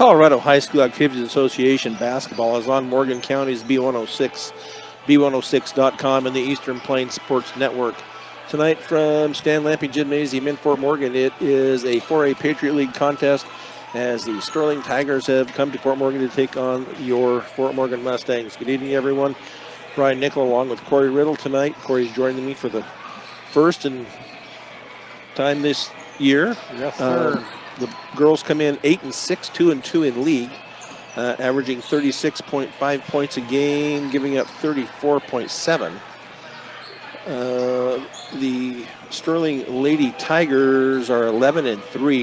Colorado High School Activities Association basketball is on Morgan County's B106, B106.com, and the Eastern Plains Sports Network. Tonight from Stan Lamping Gymnasium in Fort Morgan, it is a 4A Patriot League contest as the Sterling Tigers have come to Fort Morgan to take on your Fort Morgan Mustangs. Good evening, everyone. Brian Nickel along with Corey Riddle tonight. Corey's joining me for the first time this year. Yes, sir. The girls come in 8-6, 2-2 in league, averaging 36.5 points a game, giving up 34.7. The Sterling Lady Tigers are 11-3,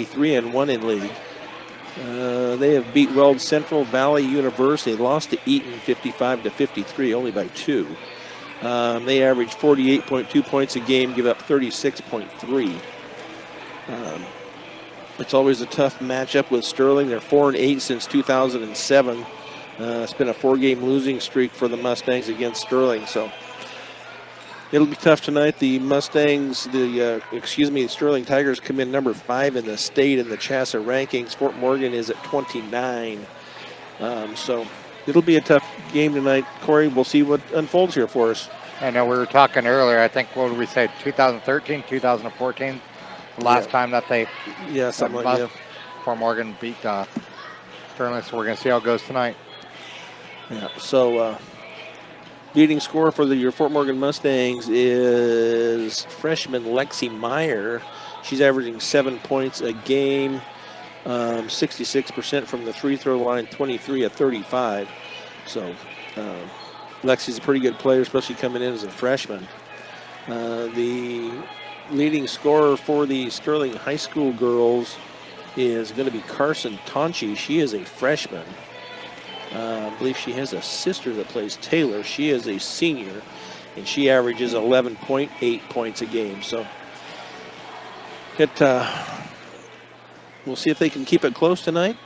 3-1 in league. They have beat Weld Central, Valley University. They lost to Eaton 55-53, only by 2. They average 48.2 points a game, give up 36.3. It's always a tough matchup with Sterling. They're 4-8 since 2007. It's been a 4-game losing streak for the Mustangs against Sterling, so it'll be tough tonight. The Mustangs, the Sterling Tigers come in number 5 in the state in the CHSAA rankings. Fort Morgan is at 29. So it'll be a tough game tonight. Corey, we'll see what unfolds here for us. I know we were talking earlier, I think, what did we say, 2013, 2014? The last time that they, Fort Morgan beat Sterling, so we're going to see how it goes tonight. Yeah, so leading scorer for your Fort Morgan Mustangs is freshman Lexi Meyer. She's averaging 7 points a game, 66% from the free throw line, 23 of 35. So Lexi's a pretty good player, especially coming in as a freshman. The leading scorer for the Sterling High School girls is going to be Carson Tonchi. She is a freshman. I believe she has a sister that plays Taylor. She is a senior, and she averages 11.8 points a game. So we'll see if they can keep it close tonight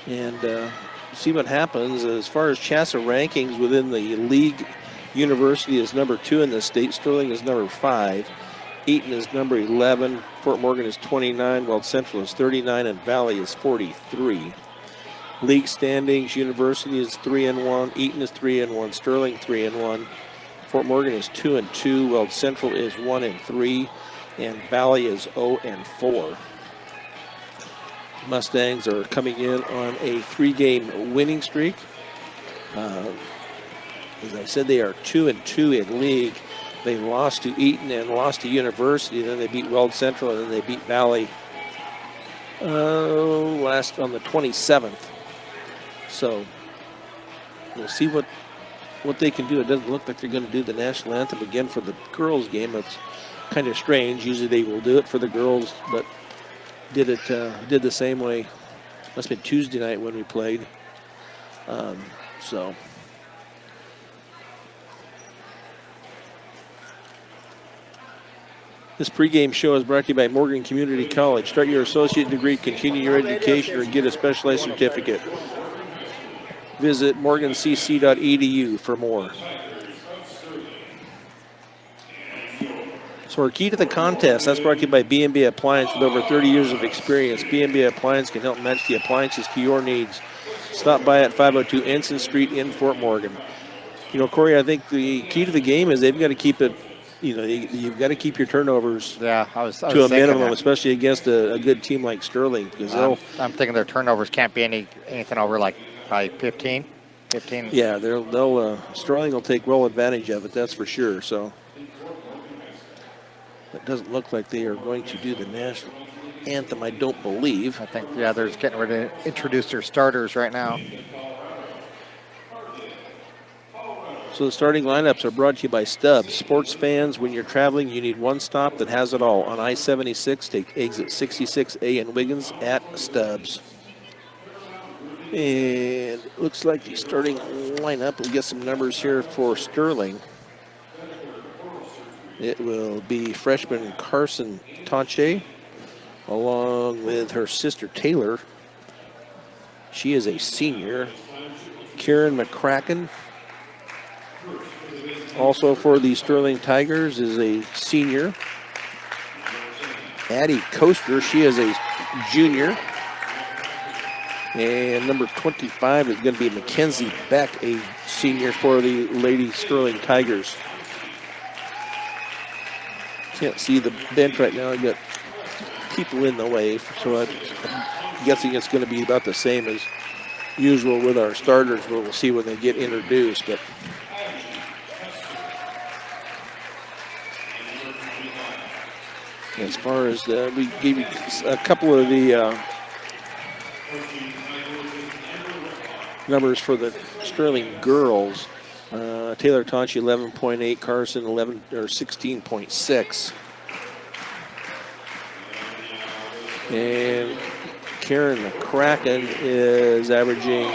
and see what happens. As far as CHSAA rankings within the league, University is number 2 in the state. Sterling is number 5. Eaton is number 11. Fort Morgan is 29. Weld Central is 39. And Valley is 43. League standings, University is 3-1. Eaton is 3-1. Sterling 3-1. Fort Morgan is 2-2. Weld Central is 1-3. And Valley is 0-4. Mustangs are coming in on a 3-game winning streak. As I said, they are 2-2 in league. They lost to Eaton and lost to University. Then they beat Weld Central, and then they beat Valley last on the 27th. So we'll see what they can do. It doesn't look like they're going to do the national anthem again for the girls' game. It's kind of strange. Usually they will do it for the girls, but did the same way. Must have been Tuesday night when we played. So. This pregame show is brought to you by Morgan Community College. Start your associate degree, continue your education, or get a specialized certificate. Visit morgancc.edu for more. So our key to the contest, that's brought to you by B&B Appliance with over 30 years of experience. B&B Appliance can help match the appliances to your needs. Stop by at 502 Ensign Street in Fort Morgan. You know, Corey, I think the key to the game is they've got to keep it. You know, you've got to keep your turnovers to a minimum, especially against a good team like Sterling. Because I'm thinking their turnovers can't be anything over like probably 15. Yeah, Sterling will take well advantage of it. That's for sure. So it doesn't look like they are going to do the national anthem. I don't believe. I think they're just getting ready to introduce their starters right now. So the starting lineups are brought to you by Stubbs. Sports fans, when you're traveling, you need one stop that has it all. On I-76, take exit 66A in Wiggins at Stubbs. And it looks like the starting lineup, we'll get some numbers here for Sterling. It will be freshman Carson Tonche, along with her sister Taylor. She is a senior. Karen McCracken, also for the Sterling Tigers, is a senior. Addie Coaster, she is a junior. And number 25 is going to be Mackenzie Beck, a senior for the Lady Sterling Tigers. Can't see the bench right now. I've got people in the way, so I'm guessing it's going to be about the same as usual with our starters. We'll see when they get introduced. But as far as we gave you a couple of the numbers for the Sterling girls. Taylor Tonchi 11.8, Carson 16.6, and Karen McCracken is averaging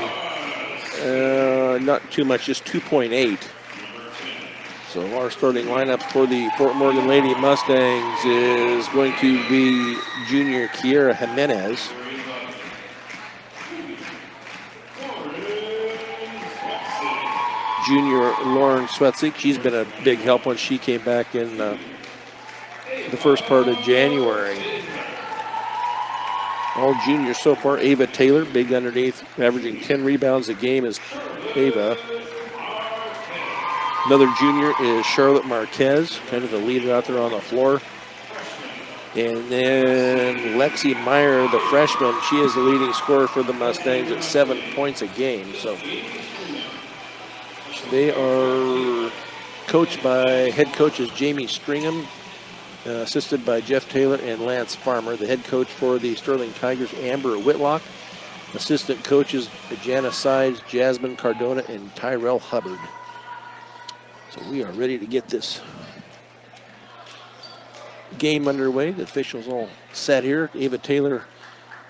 not too much, just 2.8. So our starting lineup for the Fort Morgan Lady Mustangs is going to be junior Kiera Jimenez, junior Lauren Swetzik. She's been a big help when she came back in the first part of January. All juniors so far. Ava Taylor, big underneath, averaging 10 rebounds a game is Ava. Another junior is Charlotte Marquez, kind of the leader out there on the floor. And then Lexi Meyer, the freshman, she is the leading scorer for the Mustangs at 7 points a game. So they are coached by head coaches Jamie Stringham, assisted by Jeff Taylor and Lance Farmer. The head coach for the Sterling Tigers, Amber Whitlock. Assistant coaches Jana Sides, Jasmine Cardona, and Tyrell Hubbard. So we are ready to get this game underway. The officials all set here. Ava Taylor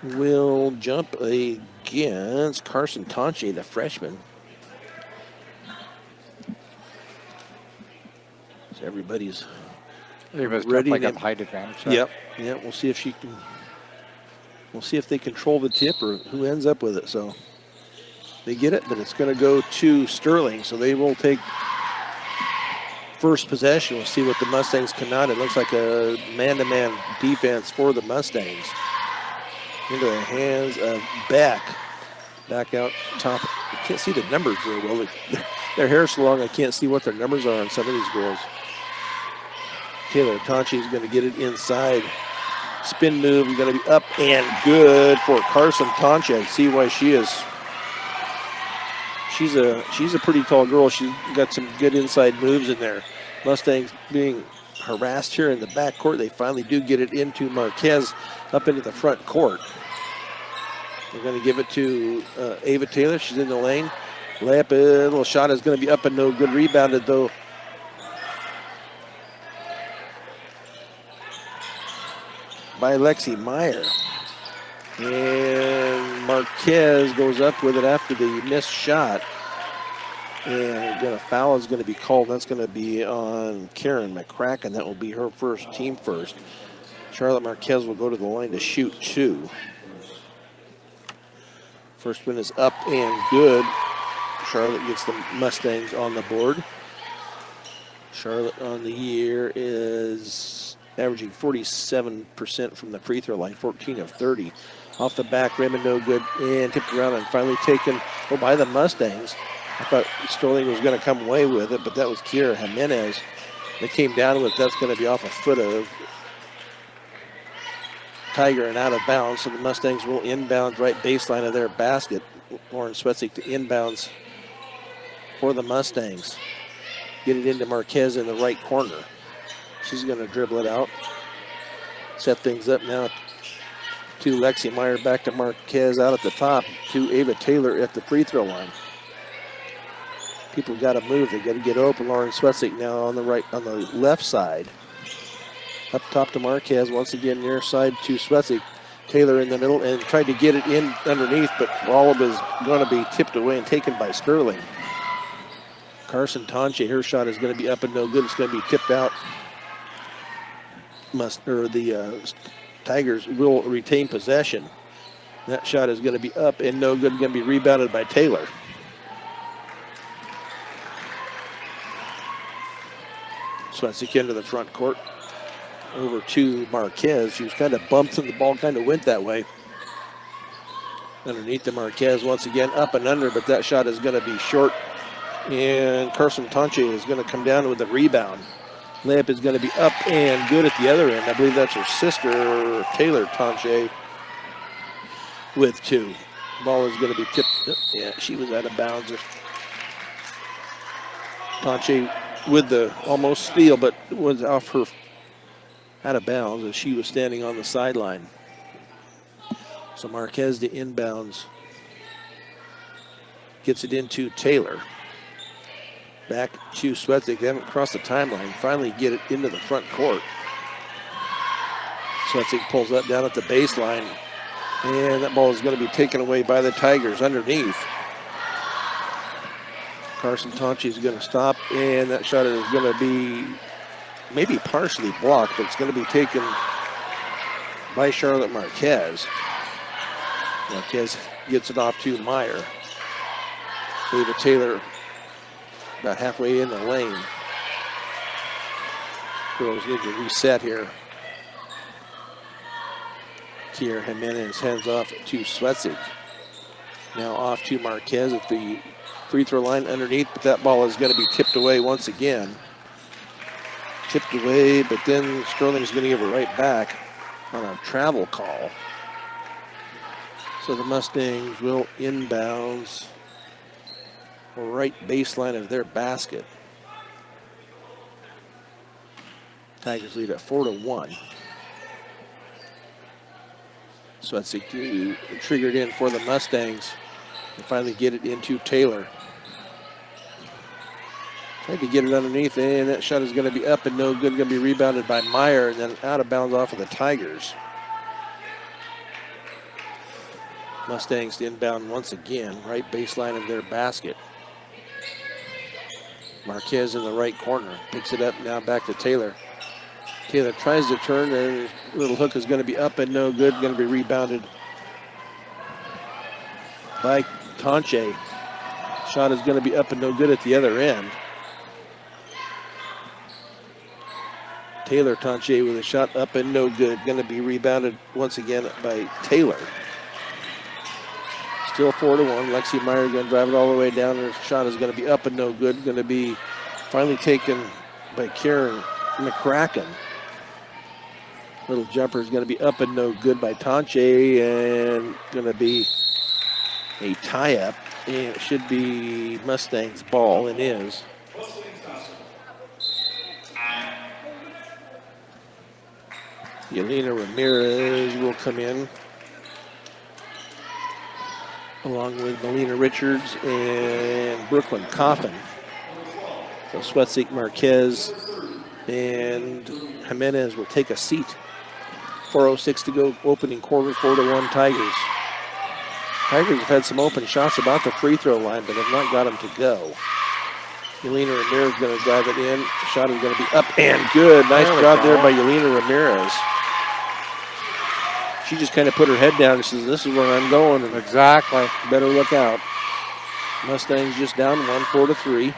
will jump against Carson Tonche, the freshman. So everybody's ready. Like a height advantage. So. Yep. We'll see if she can. We'll see if they control the tip or who ends up with it. So they get it, but it's going to go to Sterling. So they will take first possession. We'll see what the Mustangs come out. It looks like a man-to-man defense for the Mustangs. Into the hands of Beck. Back out top. I can't see the numbers very well. Their hair's so long, I can't see what their numbers are on some of these girls. Taylor Tonchi is going to get it inside. Spin move is going to be up and good for Carson Tonchi. I see why she is. She's a pretty tall girl. She's got some good inside moves in there. Mustangs being harassed here in the back court. They finally do get it into Marquez up into the front court. They're going to give it to Ava Taylor. She's in the lane. Layup, a little shot is going to be up and no good. Rebounded though by Lexi Meyer. And Marquez goes up with it after the missed shot. And a foul is going to be called. That's going to be on Karen McCracken. That will be her first, team first. Charlotte Marquez will go to the line to shoot two. First one is up and good. Charlotte gets the Mustangs on the board. Charlotte on the year is averaging 47% from the free throw line, 14 of 30. Off the back, Raymond no good, and tipped around and finally taken by the Mustangs. I thought Sterling was going to come away with it, but that was Kiera Jimenez. They came down with it. That's going to be off a foot of Tiger and out of bounds, so the Mustangs will inbound right baseline of their basket. Lauren Swetzik to inbounds for the Mustangs. Get it into Marquez in the right corner. She's going to dribble it out. Set things up now to Lexi Meyer, back to Marquez out at the top, to Ava Taylor at the free throw line. People got to move. They got to get open. Lauren Swetzik now on the left side. Up top to Marquez. Once again, near side to Swetzik. Taylor in the middle and tried to get it in underneath, but all of it is going to be tipped away and taken by Sterling. Carson Tonche, her shot is going to be up and no good. It's going to be tipped out. The Tigers will retain possession. That shot is going to be up and no good. Going to be rebounded by Taylor. Swetzik into the front court. Over to Marquez. She was kind of bumped and the ball kind of went that way. Underneath the Marquez once again, up and under, but that shot is going to be short. And Carson Tonche is going to come down with a rebound. Layup is going to be up and good at the other end. I believe that's her sister, Taylor Tonche, with 2. Ball is going to be tipped. Yeah, she was out of bounds. Tonche with the almost steal, but was off her out of bounds as she was standing on the sideline. So Marquez to inbounds. Gets it into Taylor. Back to Sweatzik. They haven't crossed the timeline. Finally get it into the front court. Sweatzik pulls that down at the baseline. And that ball is going to be taken away by the Tigers underneath. Carson Tonche is going to stop, and that shot is going to be maybe partially blocked, but it's going to be taken by Charlotte Marquez. Marquez gets it off to Meyer. David Taylor about halfway in the lane. Girls need to reset here. Kier Jimenez hands off to Sweatzik. Now off to Marquez at the free throw line underneath, but that ball is going to be tipped away once again. Tipped away, but then Sterling is going to give it right back on a travel call. So the Mustangs will inbounds right baseline of their basket. Tigers lead at 4-1. Sweatzik triggered in for the Mustangs and finally get it into Taylor. Tried to get it underneath, and that shot is going to be up and no good. Going to be rebounded by Meyer and then out of bounds off of the Tigers. Mustangs to inbound once again, right baseline of their basket. Marquez in the right corner, picks it up now back to Taylor. Taylor tries to turn, and little hook is going to be up and no good. Going to be rebounded by Tonche. Shot is going to be up and no good at the other end. Taylor Tonche with a shot up and no good. Going to be rebounded once again by Taylor. Still 4-1. Lexi Meyer going to drive it all the way down. Her shot is going to be up and no good. Going to be finally taken by Karen McCracken. Little jumper is going to be up and no good by Tonche, and going to be a tie-up. And it should be Mustangs ball, and is. Yelena Ramirez will come in, along with Melina Richards and Brooklyn Coffin. So Sweatzik, Marquez, and Jimenez will take a seat. 4:06 to go, opening quarter, 4-1 Tigers. Tigers have had some open shots about the free throw line, but have not got them to go. Yelena Ramirez is going to drive it in. Shot is going to be up and good. Nice job there by Yelena Ramirez. She just kind of put her head down and says, this is where I'm going. And exactly. Better look out. Mustangs just down 1, 4-3.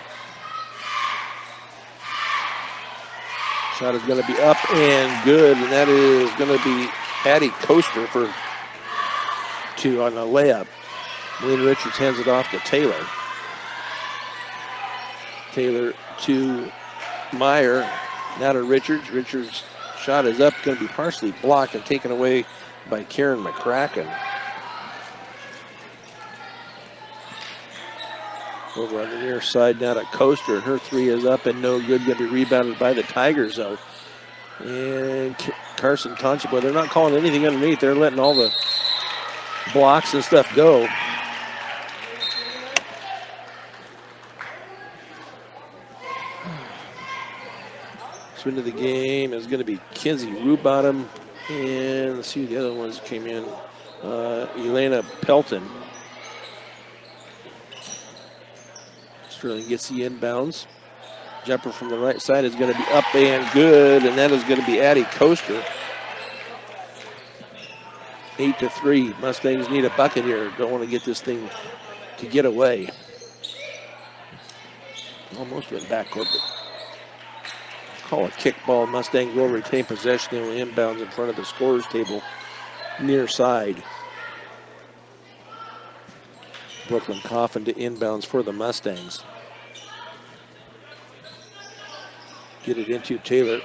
Shot is going to be up and good, and that is going to be Addie Coaster for 2 on a layup. Melina Richards hands it off to Taylor. Taylor to Meyer. Now to Richards. Richards' shot is up, going to be partially blocked and taken away by Karen McCracken. Over on the near side now to Coaster. Her 3 is up and no good. Going to be rebounded by the Tigers, though. And Carson Tonche, but they're not calling anything underneath. They're letting all the blocks and stuff go. So into the game is going to be Kinsey Rubottom. And let's see who the other ones came in. Elena Pelton. Sterling gets the inbounds. Jumper from the right side is going to be up and good, and that is going to be Addie Coaster. 8-3. Mustangs need a bucket here. Don't want to get this thing to get away. Almost went backcourt, but call a kickball. Mustangs will retain possession and will inbounds in front of the scorer's table near side. Brooklyn Coffin to inbounds for the Mustangs. Get it into Taylor.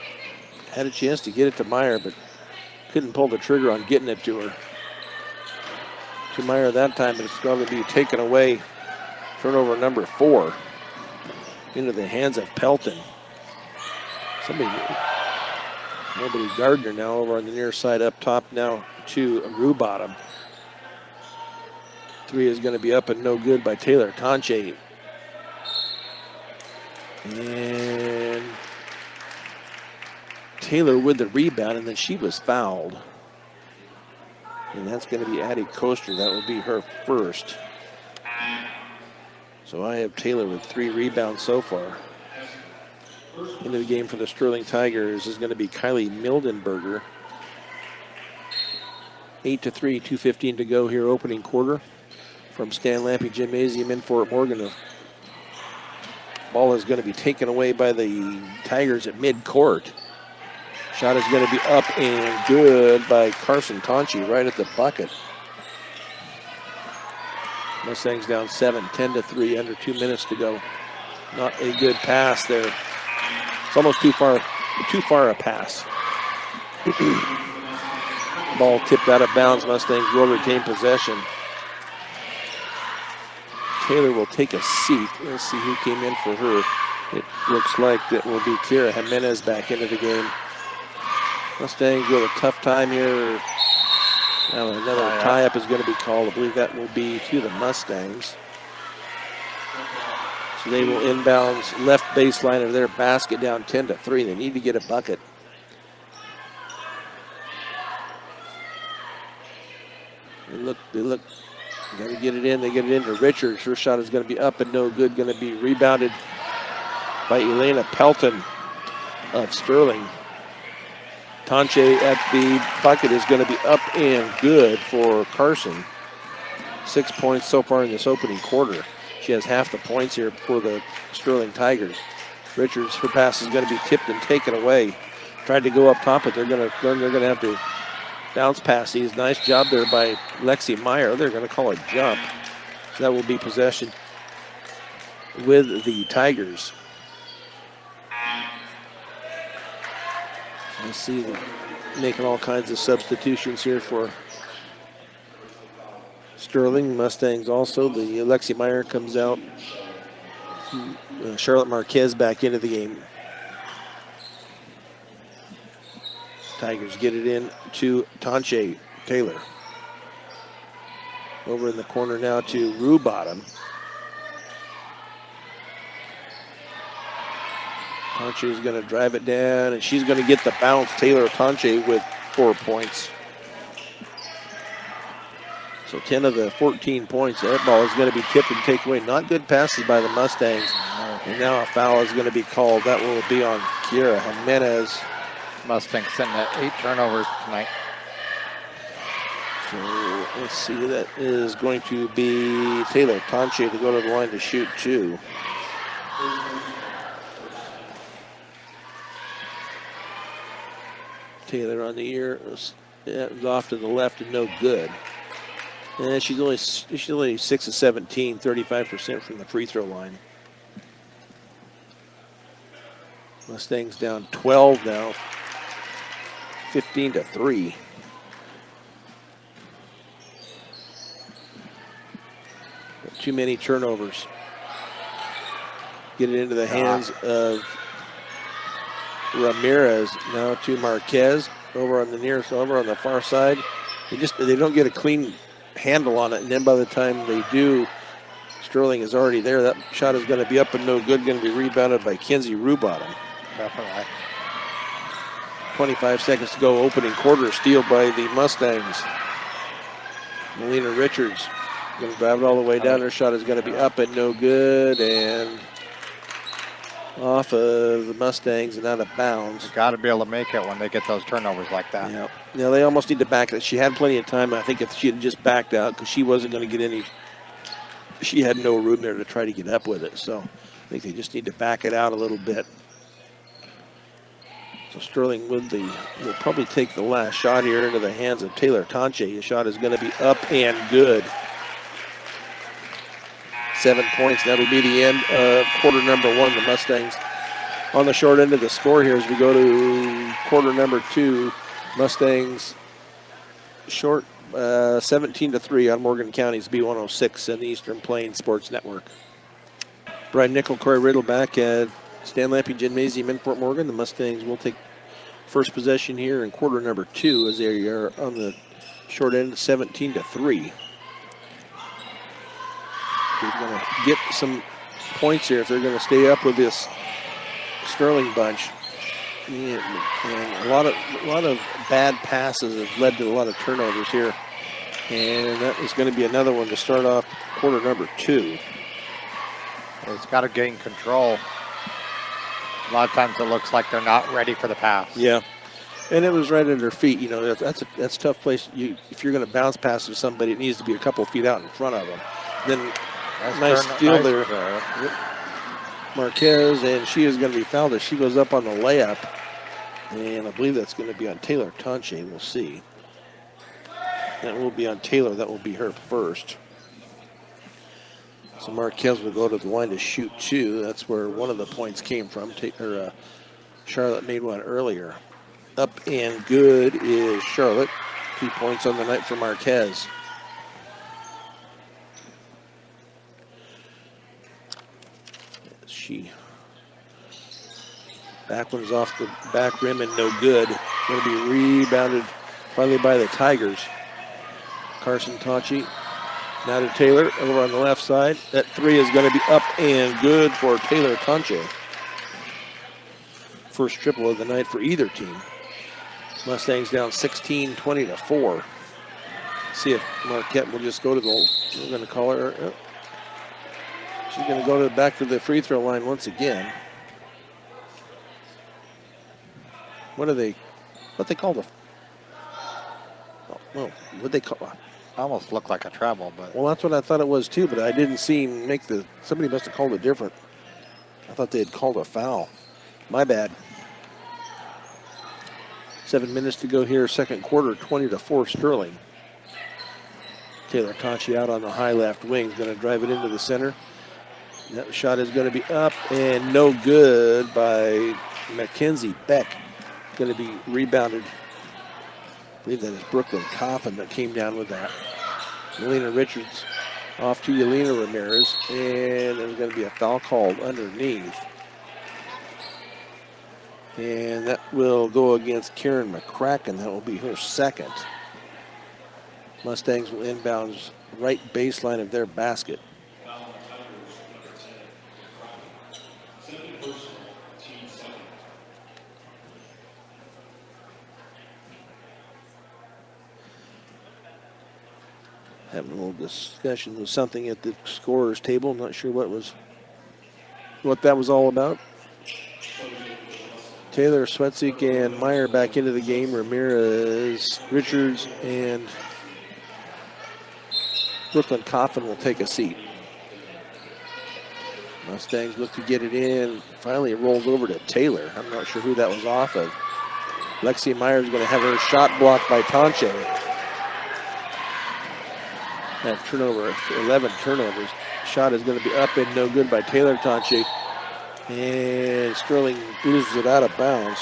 Had a chance to get it to Meyer, but couldn't pull the trigger on getting it to her. To Meyer that time, but it's going to be taken away. Turnover number 4 into the hands of Pelton. Nobody Gardner now over on the near side up top now to Rubottom. 3 is going to be up and no good by Taylor Tonche. And Taylor with the rebound, and then she was fouled. And that's going to be Addie Coaster. That will be her first. So I have Taylor with 3 rebounds so far. Into the game for the Sterling Tigers is going to be Kylie Mildenberger. 8-3, 2:15 to go here, opening quarter. From Stan Lampe Gymnasium in Fort Morgan. The ball is going to be taken away by the Tigers at midcourt. Shot is going to be up and good by Carson Tonchi right at the bucket. Mustangs down 7, 10-3, under 2 minutes to go. Not a good pass there. It's almost too far a pass. Ball tipped out of bounds. Mustangs will retain possession. Taylor will take a seat. Let's see who came in for her. It looks like that will be Kira Jimenez back into the game. Mustangs with a tough time here. Now another tie-up is going to be called. I believe that will be to the Mustangs. So they will inbounds left baseline of their basket down 10-3. They need to get a bucket. They look. Got to get it in. They get it into Richards. Her shot is going to be up and no good. Going to be rebounded by Elena Pelton of Sterling. Tonche at the bucket is going to be up and good for Carson. 6 points so far in this opening quarter. She has half the points here for the Sterling Tigers. Richards, her pass is going to be tipped and taken away. Tried to go up top, but they're going to have to bounce pass these. Nice job there by Lexi Meyer. They're going to call a jump. So that will be possession with the Tigers. Let's see, they're making all kinds of substitutions here for Sterling. Mustangs also. The Lexi Meyer comes out. Charlotte Marquez back into the game. Tigers get it in to Tonche Taylor. Over in the corner now to Rubottom. Tonche is going to drive it down, and she's going to get the bounce. Taylor Tonche with 4 points. So 10 of the 14 points. That ball is going to be tipped and taken away. Not good passes by the Mustangs. And now a foul is going to be called. That will be on Kira Jimenez. Mustangs sitting at 8 turnovers tonight. So let's see, that is going to be Taylor Tonche to go to the line to shoot 2. Taylor on the ear, off to the left and no good. And she's only 6 of 17, 35% from the free throw line. Mustangs down 12 now, 15-3. Too many turnovers. Get it into the hands of Ramirez. Now to Marquez over on the far side. They don't get a clean handle on it, and then by the time they do, Sterling is already there. That shot is going to be up and no good. Going to be rebounded by Kenzie Rubottom. Definitely. 25 seconds to go. Opening quarter. Steal by the Mustangs. Melina Richards going to drive it all the way down. Her shot is going to be up and no good, and off of the Mustangs and out of bounds. Got to be able to make it when they get those turnovers like that. Yeah. Now they almost need to back it. She had plenty of time. I think if she had just backed out, because she wasn't going to get any, she had no room there to try to get up with it. So I think they just need to back it out a little bit. So Sterling will probably take the last shot here into the hands of Taylor Tonche. The shot is going to be up and good. 7 points. That'll be the end of quarter number 1. The Mustangs on the short end of the score here as we go to quarter number 2. Mustangs short 17-3 on Morgan County's B106 and the Eastern Plains Sports Network. Brian Nickel, Corey Riddle back at Stan Lampe Gymnasium in Fort Morgan. The Mustangs will take first possession here in quarter number 2 as they are on the short end 17-3. They're going to get some points here if they're going to stay up with this Sterling bunch. And a lot of bad passes have led to a lot of turnovers here. And that is going to be another one to start off quarter number 2. It's got to gain control. A lot of times it looks like they're not ready for the pass. Yeah, and it was right at their feet. You know, that's a tough place. If you're going to bounce pass to somebody, it needs to be a couple feet out in front of them. Then nice steal there. Marquez, and she is going to be fouled as she goes up on the layup. And I believe that's going to be on Taylor Tonche. We'll see. That will be on Taylor. That will be her first. So Marquez will go to the line to shoot 2. That's where one of the points came from. Charlotte made one earlier. Up and good is Charlotte. 2 points on the night for Marquez. Back one's off the back rim and no good. Going to be rebounded finally by the Tigers. Carson Tonche. Now to Taylor over on the left side. That 3 is going to be up and good for Taylor Tonche. First triple of the night for either team. Mustangs down 16-20-4. See if Marquette will just go to the, we're going to call her. She's going to go back to the free throw line once again. What they call the, what they call it? Almost looked like a travel, but. Well, that's what I thought it was too, but I didn't see him make somebody must have called it different. I thought they had called a foul. My bad. 7 minutes to go here, second quarter, 20-4 Sterling. Taylor Tonche out on the high left wing, is going to drive it into the center. That shot is going to be up and no good by Mackenzie Beck. Going to be rebounded. I believe that is Brooklyn Coffin that came down with that. Yelena Richards off to Yelena Ramirez, and there's going to be a foul called underneath. And that will go against Karen McCracken. That will be her second. Mustangs will inbound right baseline of their basket. Having a little discussion with something at the scorer's table. I'm not sure what that was all about. Taylor, Swetzik, and Meyer back into the game. Ramirez, Richards, and Brooklyn Coffin will take a seat. Mustangs look to get it in. Finally, it rolls over to Taylor. I'm not sure who that was off of. Lexi Meyer is going to have her shot blocked by Tonche. That turnover, 11 turnovers. Shot is going to be up and no good by Taylor Tonche. And Sterling loses it out of bounds.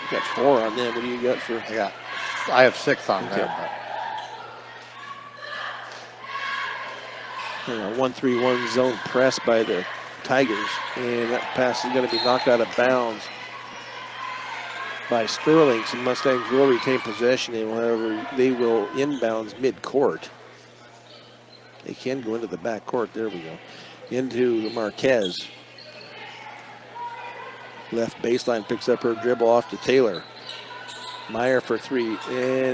You got 4 on them. What do you got for? I have 6 on them. A 1-3-1 zone press by the Tigers. And that pass is going to be knocked out of bounds by Sterling. So Mustangs will retain possession. And they will inbounds mid-court. They can go into the back court. There we go. Into Marquez. Left baseline picks up her dribble off to Taylor. Meyer for 3. And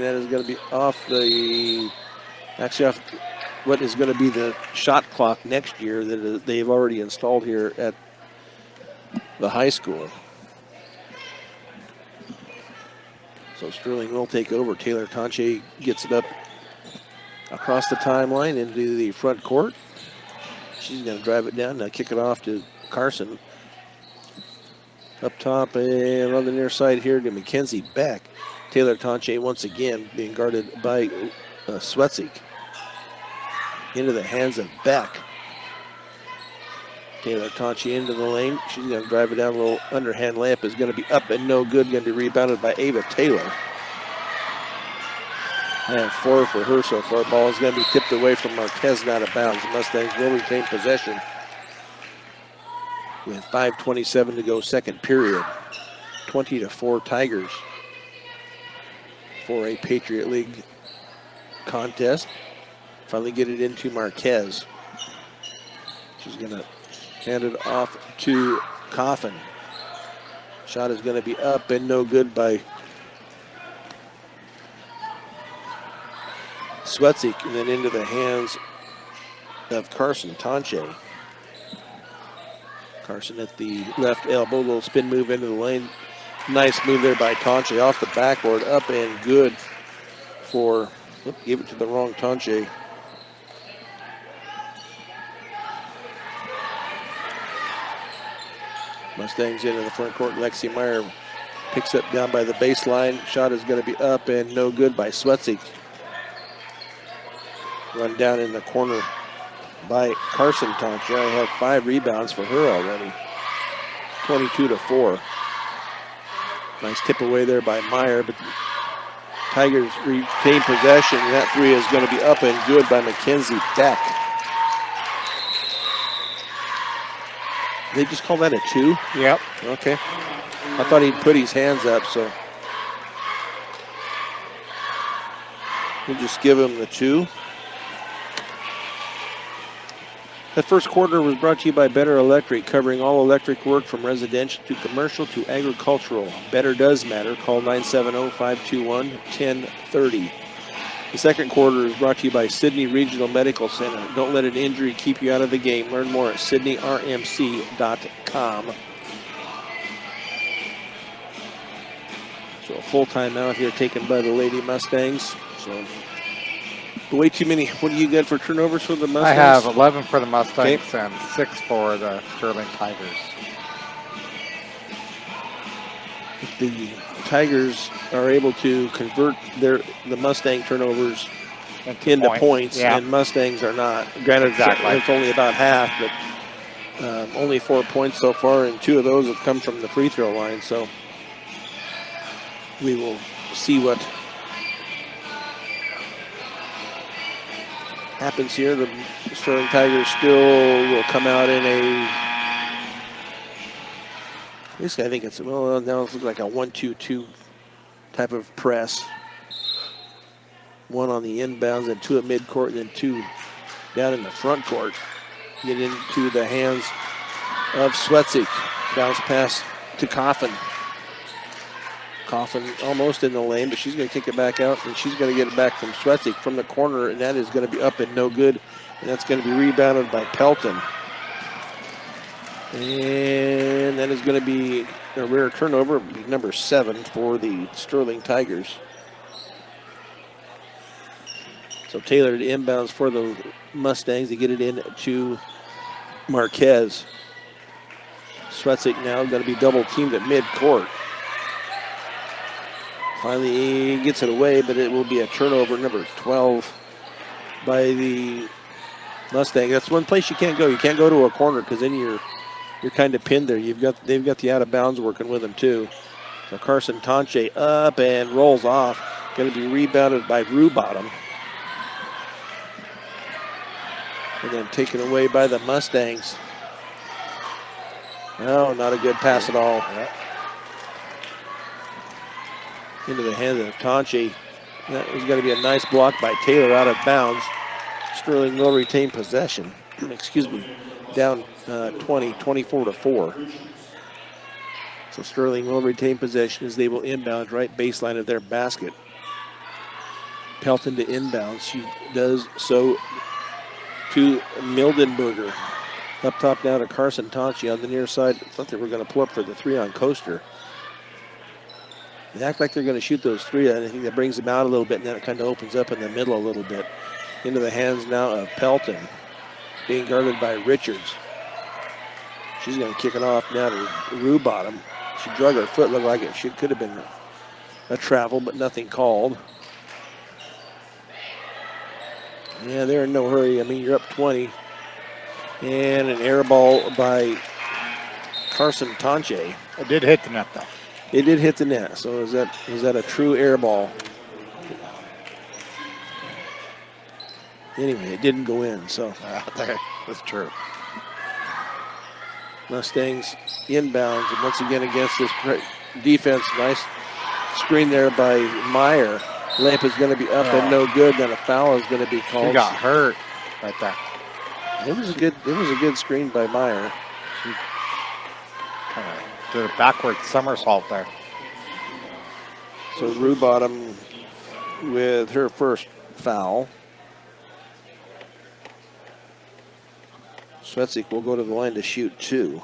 that is going to be off what is going to be the shot clock next year that they've already installed here at the high school. So Sterling will take over. Taylor Tonche gets it up across the timeline into the front court. She's going to drive it down. Now kick it off to Carson. Up top and on the near side here to Mackenzie Beck. Taylor Tonche once again being guarded by Swetzik. Into the hands of Beck. Taylor Tonchi into the lane. She's going to drive it down. A little underhand layup is going to be up and no good. Going to be rebounded by Ava Taylor. And 4 for her so far. Ball is going to be tipped away from Marquez and out of bounds. The Mustangs will retain possession with 5:27 to go, second period. 20-4 Tigers for a Patriot League contest. Finally get it into Marquez. She's going to hand it off to Coffin. Shot is going to be up and no good by Swetzik, and then into the hands of Carson Tonche. Carson at the left elbow, little spin move into the lane. Nice move there by Tonche off the backboard, up and good for, gave it to the wrong Tonche. Mustangs into the front court. Lexi Meyer picks up down by the baseline. Shot is going to be up and no good by Swetzik. Run down in the corner by Carson Tonche. I have 5 rebounds for her already. 22-4. Nice tip away there by Meyer, but the Tigers retain possession. That 3 is going to be up and good by Mackenzie Deck. They just call that a 2? Yep. Okay. I thought he'd put his hands up, so we'll just give him the 2. The first quarter was brought to you by Better Electric, covering all electric work from residential to commercial to agricultural. Better does matter. Call 970-521-1030. The second quarter is brought to you by Sydney Regional Medical Center. Don't let an injury keep you out of the game. Learn more at sydneyrmc.com. So a full timeout here taken by the Lady Mustangs. So way too many. What do you get for turnovers for the Mustangs? I have 11 for the Mustangs and 6 for the Sterling Tigers. If the Tigers are able to convert the Mustang turnovers into points, and Mustangs are not. Granted, it's only about half, but only 4 points so far, and 2 of those have come from the free throw line. So we will see what happens here. The Sterling Tigers still will come out in a, I think it's, well, now it looks like a 1-2-2 type of press. 1 on the inbounds and 2 at midcourt, and then 2 down in the front court. Get into the hands of Swetzik. Bounce pass to Coffin. Coffin almost in the lane, but she's going to kick it back out, and she's going to get it back from Swetzik from the corner, and that is going to be up and no good, and that's going to be rebounded by Pelton. And that is going to be a rare turnover, number 7 for the Sterling Tigers. So Taylor to inbounds for the Mustangs to get it in to Marquez. Swetzik now going to be double teamed at midcourt. Finally, he gets it away, but it will be a turnover, number 12 by the Mustang. That's one place you can't go. You can't go to a corner because then you're kind of pinned there. They've got the out of bounds working with them too. So Carson Tonche up and rolls off. Going to be rebounded by Rubottom. And then taken away by the Mustangs. No, not a good pass at all. Into the hands of Tonche. That was going to be a nice block by Taylor out of bounds. Sterling will retain possession. Excuse me. Down 24-4. So Sterling will retain possession as they will inbound right baseline of their basket. Pelton to inbound. She does so to Mildenberger. Up top now to Carson Tonche on the near side. I thought they were going to pull up for the 3 on Coaster. They act like they're going to shoot those 3. I think that brings them out a little bit, and then it kind of opens up in the middle a little bit. Into the hands now of Pelton, being guarded by Richards. She's going to kick it off now to Rubottom. She drug her foot, looked like it could have been a travel, but nothing called. Yeah, they're in no hurry. I mean, you're up 20. And an air ball by Carson Tonche. It did hit the net, though. It did hit the net. So is that a true air ball? Anyway, it didn't go in, so. That's true. Mustangs inbounds, and once again against this defense. Nice screen there by Meyer. Lamp is going to be up and no good. Then a foul is going to be called. He got hurt right there. It was a good screen by Meyer. She kind of did a backward somersault there. So Rubottom with her first foul. Swetzik will go to the line to shoot 2.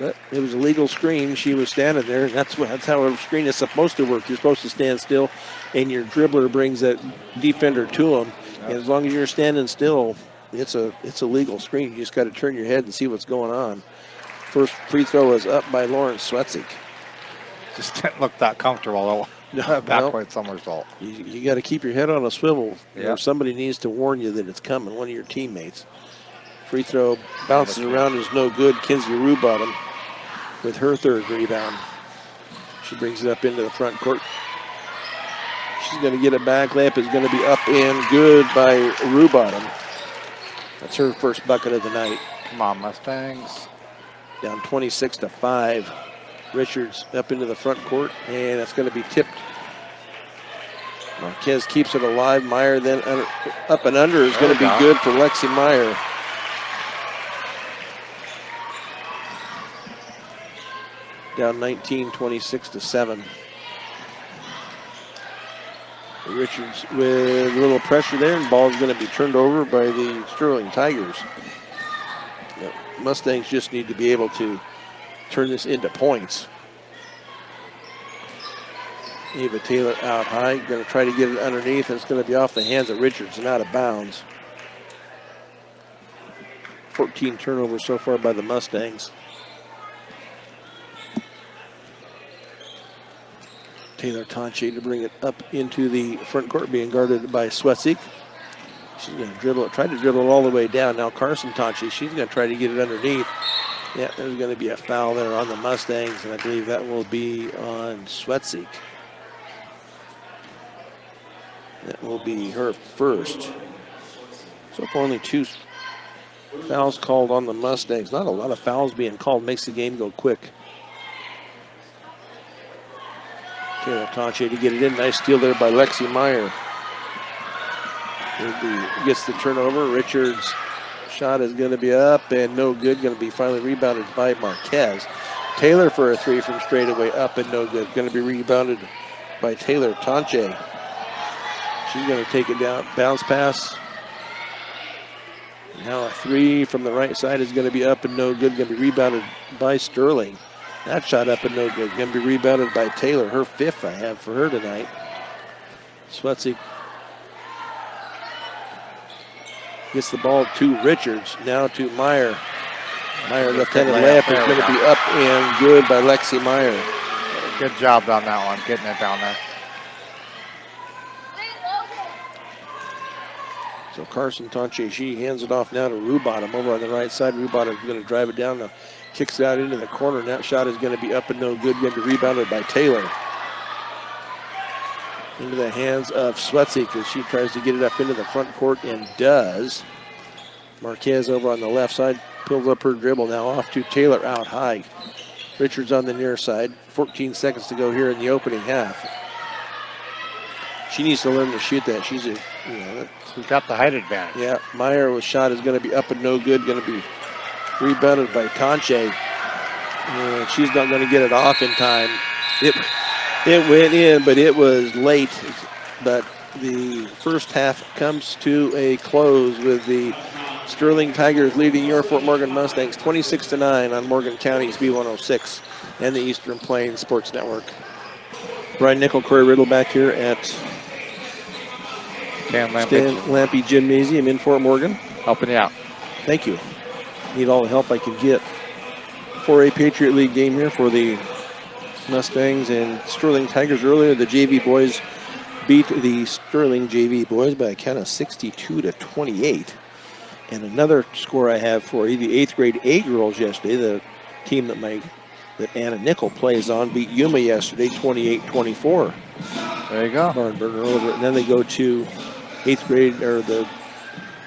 But it was a legal screen. She was standing there, and that's how a screen is supposed to work. You're supposed to stand still, and your dribbler brings that defender to them. Yep. And as long as you're standing still, it's a legal screen. You just got to turn your head and see what's going on. First free throw is up by Lauren Swetzik. Just didn't look that comfortable, though. No, backward somersault. You got to keep your head on a swivel. Yep. Or somebody needs to warn you that it's coming, one of your teammates. Free throw bounces around, is no good. Kinsey Rubottom with her third rebound. She brings it up into the front court. She's going to get it back. Lamp is going to be up and good by Rubottom. That's her first bucket of the night. Come on, Mustangs. Down 26-5. Richards up into the front court, and it's going to be tipped. Marquez keeps it alive. Meyer then up and under is going to be good for Lexi Meyer. Down 19, 26-7. Richards with a little pressure there, and ball is going to be turned over by the Sterling Tigers. Yep. Mustangs just need to be able to turn this into points. Ava Taylor out high, going to try to get it underneath, and it's going to be off the hands of Richards and out of bounds. 14 turnovers so far by the Mustangs. Taylor Tonche to bring it up into the front court, being guarded by Swetzik. She's going to dribble it, try to dribble it all the way down. Now Carson Tonche, she's going to try to get it underneath. Yeah, there's going to be a foul there on the Mustangs, and I believe that will be on Swetzik. That will be her first. So far, only 2 fouls called on the Mustangs. Not a lot of fouls being called. Makes the game go quick. Taylor Tonche to get it in. Nice steal there by Lexi Meyer. Gets the turnover. Richards' shot is going to be up and no good. Going to be finally rebounded by Marquez. Taylor for a 3 from straightaway, up and no good. Going to be rebounded by Taylor Tonche. She's going to take it down. Bounce pass. Now a 3 from the right side is going to be up and no good. Going to be rebounded by Sterling. That shot up and no good. Going to be rebounded by Taylor. Her 5th I have for her tonight. Swetzik gets the ball to Richards. Now to Meyer. Meyer left-handed layup is going to be up and good by Lexi Meyer. Good job on that one, getting it down there. So Carson Tonche, she hands it off now to Rubottom over on the right side. Rubottom is going to drive it down. Now kicks it out into the corner, and that shot is going to be up and no good. Going to be rebounded by Taylor. Into the hands of Swetzik as she tries to get it up into the front court and does. Marquez over on the left side pulls up her dribble now off to Taylor out high. Richards on the near side. 14 seconds to go here in the opening half. She needs to learn to shoot that. She's got the height advantage. Yeah, Meyer's shot is going to be up and no good. Going to be rebounded by Tonche. And she's not going to get it off in time. It went in, but it was late. But the first half comes to a close with the Sterling Tigers leading your Fort Morgan Mustangs 26-9 on Morgan County's B106 and the Eastern Plains Sports Network. Brian Nickel, Corey Riddle back here at Stan Lampe Gymnasium in Fort Morgan. Helping you out. Thank you. Need all the help I can get for a Patriot League game here for the Mustangs and Sterling Tigers. Earlier, the JV boys beat the Sterling JV boys by a count of 62-28. And another score I have for you, the 8th grade 8-year-olds yesterday, the team that Anna Nickel plays on, beat Yuma yesterday 28-24. There you go. Barnburner over it. And then they go to 8th grade, or the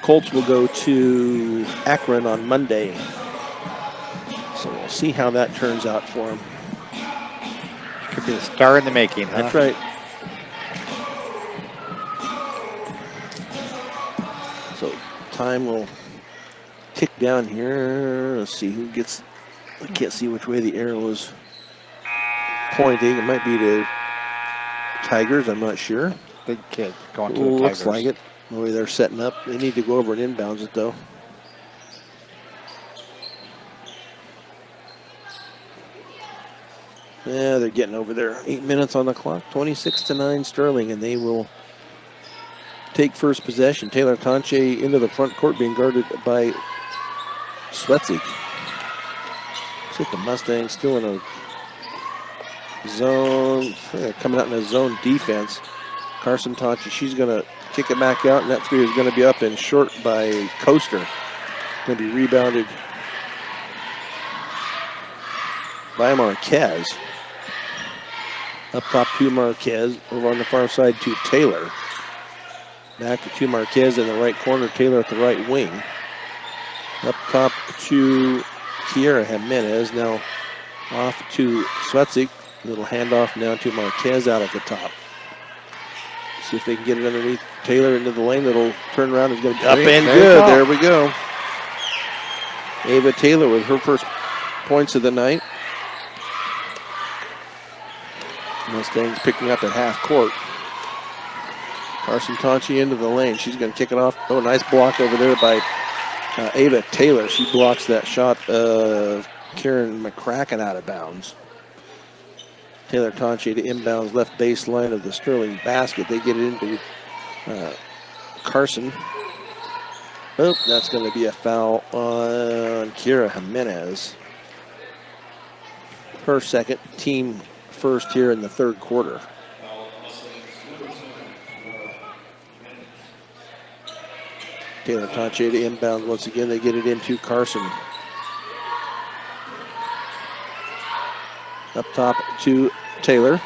Colts will go to Akron on Monday. So we'll see how that turns out for them. Could be a star in the making, huh? That's right. So time will tick down here. Let's see who gets. I can't see which way the arrow is pointing. It might be to Tigers. I'm not sure. Big kid going to the Tigers. Looks like it. The way they're setting up. They need to go over and inbounds it though. Yeah, they're getting over there. 8 minutes on the clock. 26-9 Sterling, and they will take first possession. Taylor Tonche into the front court, being guarded by Swetzig. Looks like the Mustangs still in a zone. Coming out in a zone defense. Carson Tonche, she's going to kick it back out, and that three is going to be up and short by Coaster. Going to be rebounded by Marquez. Up top to Marquez. Over on the far side to Taylor. Back to Marquez in the right corner. Taylor at the right wing. Up top to Kiera Jimenez. Now off to Swetzig. Little handoff now to Marquez out at the top. See if they can get it underneath Taylor into the lane. That'll turn around. It's going to be up and good. There we go. Ava Taylor with her first points of the night. Mustangs picking up at half court. Carson Tonche into the lane. She's going to kick it off. Oh, nice block over there by Ava Taylor. She blocks that shot of Karen McCracken out of bounds. Taylor Tonche to inbounds left baseline of the Sterling basket. They get it into Carson. Oh, that's going to be a foul on Kiera Jimenez. Her second, team first here in the third quarter. Taylor Tonche to inbound once again. They get it into Carson. Up top to Taylor.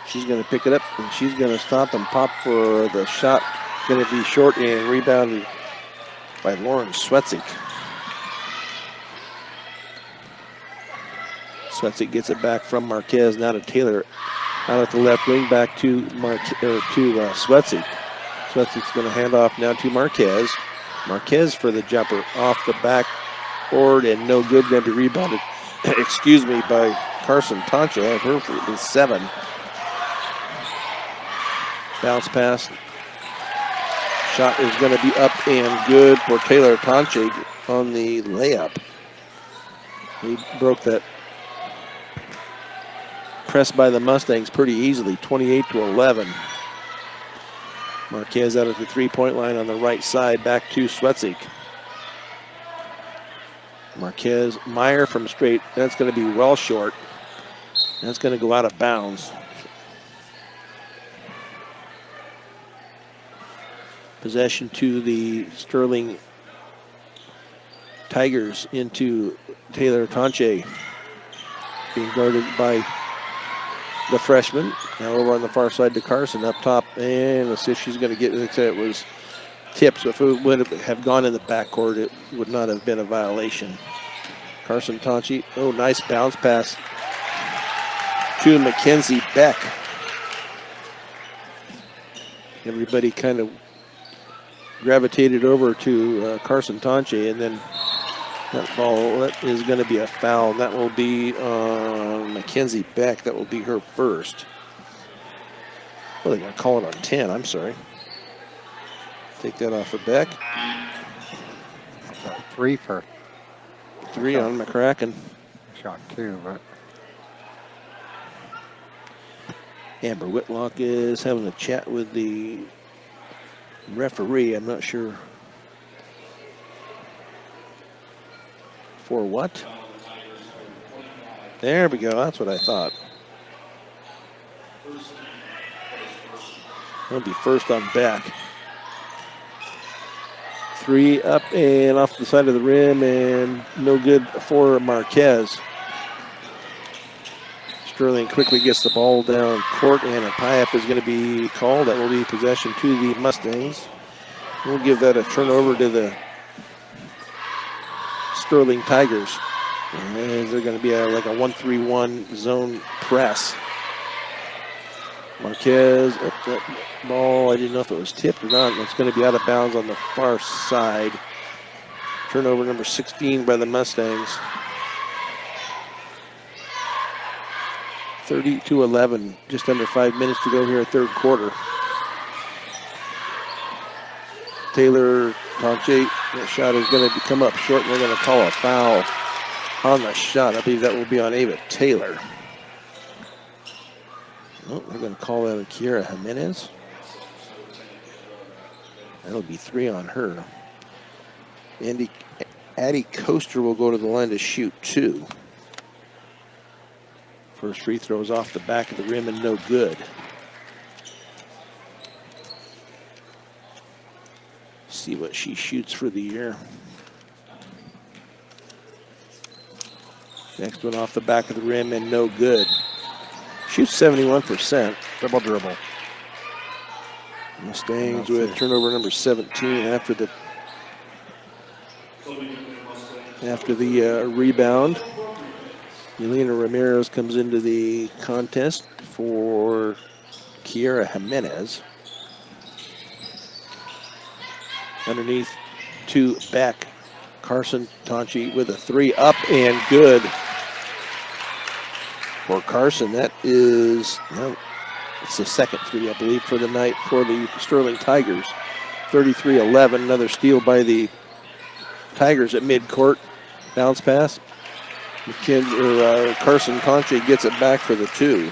She's going to pick it up and she's going to stop and pop for the shot. Going to be short and rebounded by Lauren Swetzig. Swetzig gets it back from Marquez, now to Taylor. Out at the left wing, back to Swetzig. Svetzig's going to hand off now to Marquez. Marquez for the jumper off the backboard and no good. Going to be rebounded, excuse me, by Carson Tonche. I have her for the 7. Bounce pass. Shot is going to be up and good for Taylor Tonche on the layup. He broke that press by the Mustangs pretty easily, 28-11. Marquez out at the three-point line on the right side, back to Swetzig. Marquez, Meyer from straight, that's going to be well short. That's going to go out of bounds. Possession to the Sterling Tigers into Taylor Tonche, being guarded by the freshman. Now over on the far side to Carson up top, and let's see if she's going to get it. It was tipped, so if it would have gone in the backcourt, it would not have been a violation. Carson Tonche, oh, nice bounce pass to Mackenzie Beck. Everybody kind of gravitated over to Carson Tonche, and then that ball, that is going to be a foul. That will be on Mackenzie Beck. That will be her first. Well, they're going to call it on 10. I'm sorry. Take that off of Beck. 3 for. 3 on McCracken. Shot 2, but. Amber Whitlock is having a chat with the referee. I'm not sure for what. There we go. That's what I thought. That'll be first on Beck. 3 up and off the side of the rim, and no good for Marquez. Sterling quickly gets the ball down court, and a tie-up is going to be called. That will be possession to the Mustangs. We'll give that a turnover to the Sterling Tigers. And they're going to be like a 1-3-1 zone press. Marquez up that ball. I didn't know if it was tipped or not. It's going to be out of bounds on the far side. Turnover number 16 by the Mustangs. 30-11. Just under 5 minutes to go here, third quarter. Taylor Tonche, that shot is going to come up short, and they're going to call a foul on the shot. I believe that will be on Ava Taylor. Oh, they're going to call that a Kiera Jimenez. That'll be 3 on her. Addie Coaster will go to the line to shoot 2. First free throw is off the back of the rim and no good. See what she shoots for the year. Next one off the back of the rim and no good. Shoots 71%. Double dribble. Mustangs with turnover number 17 after the rebound. Yelena Ramirez comes into the contest for Kiera Jimenez. Underneath to Beck. Carson Tonchi with a 3 up and good. For Carson, that is, no, it's the second 3, I believe, for the night for the Sterling Tigers. 33-11, another steal by the Tigers at midcourt. Bounce pass. Carson Tonche gets it back for the 2.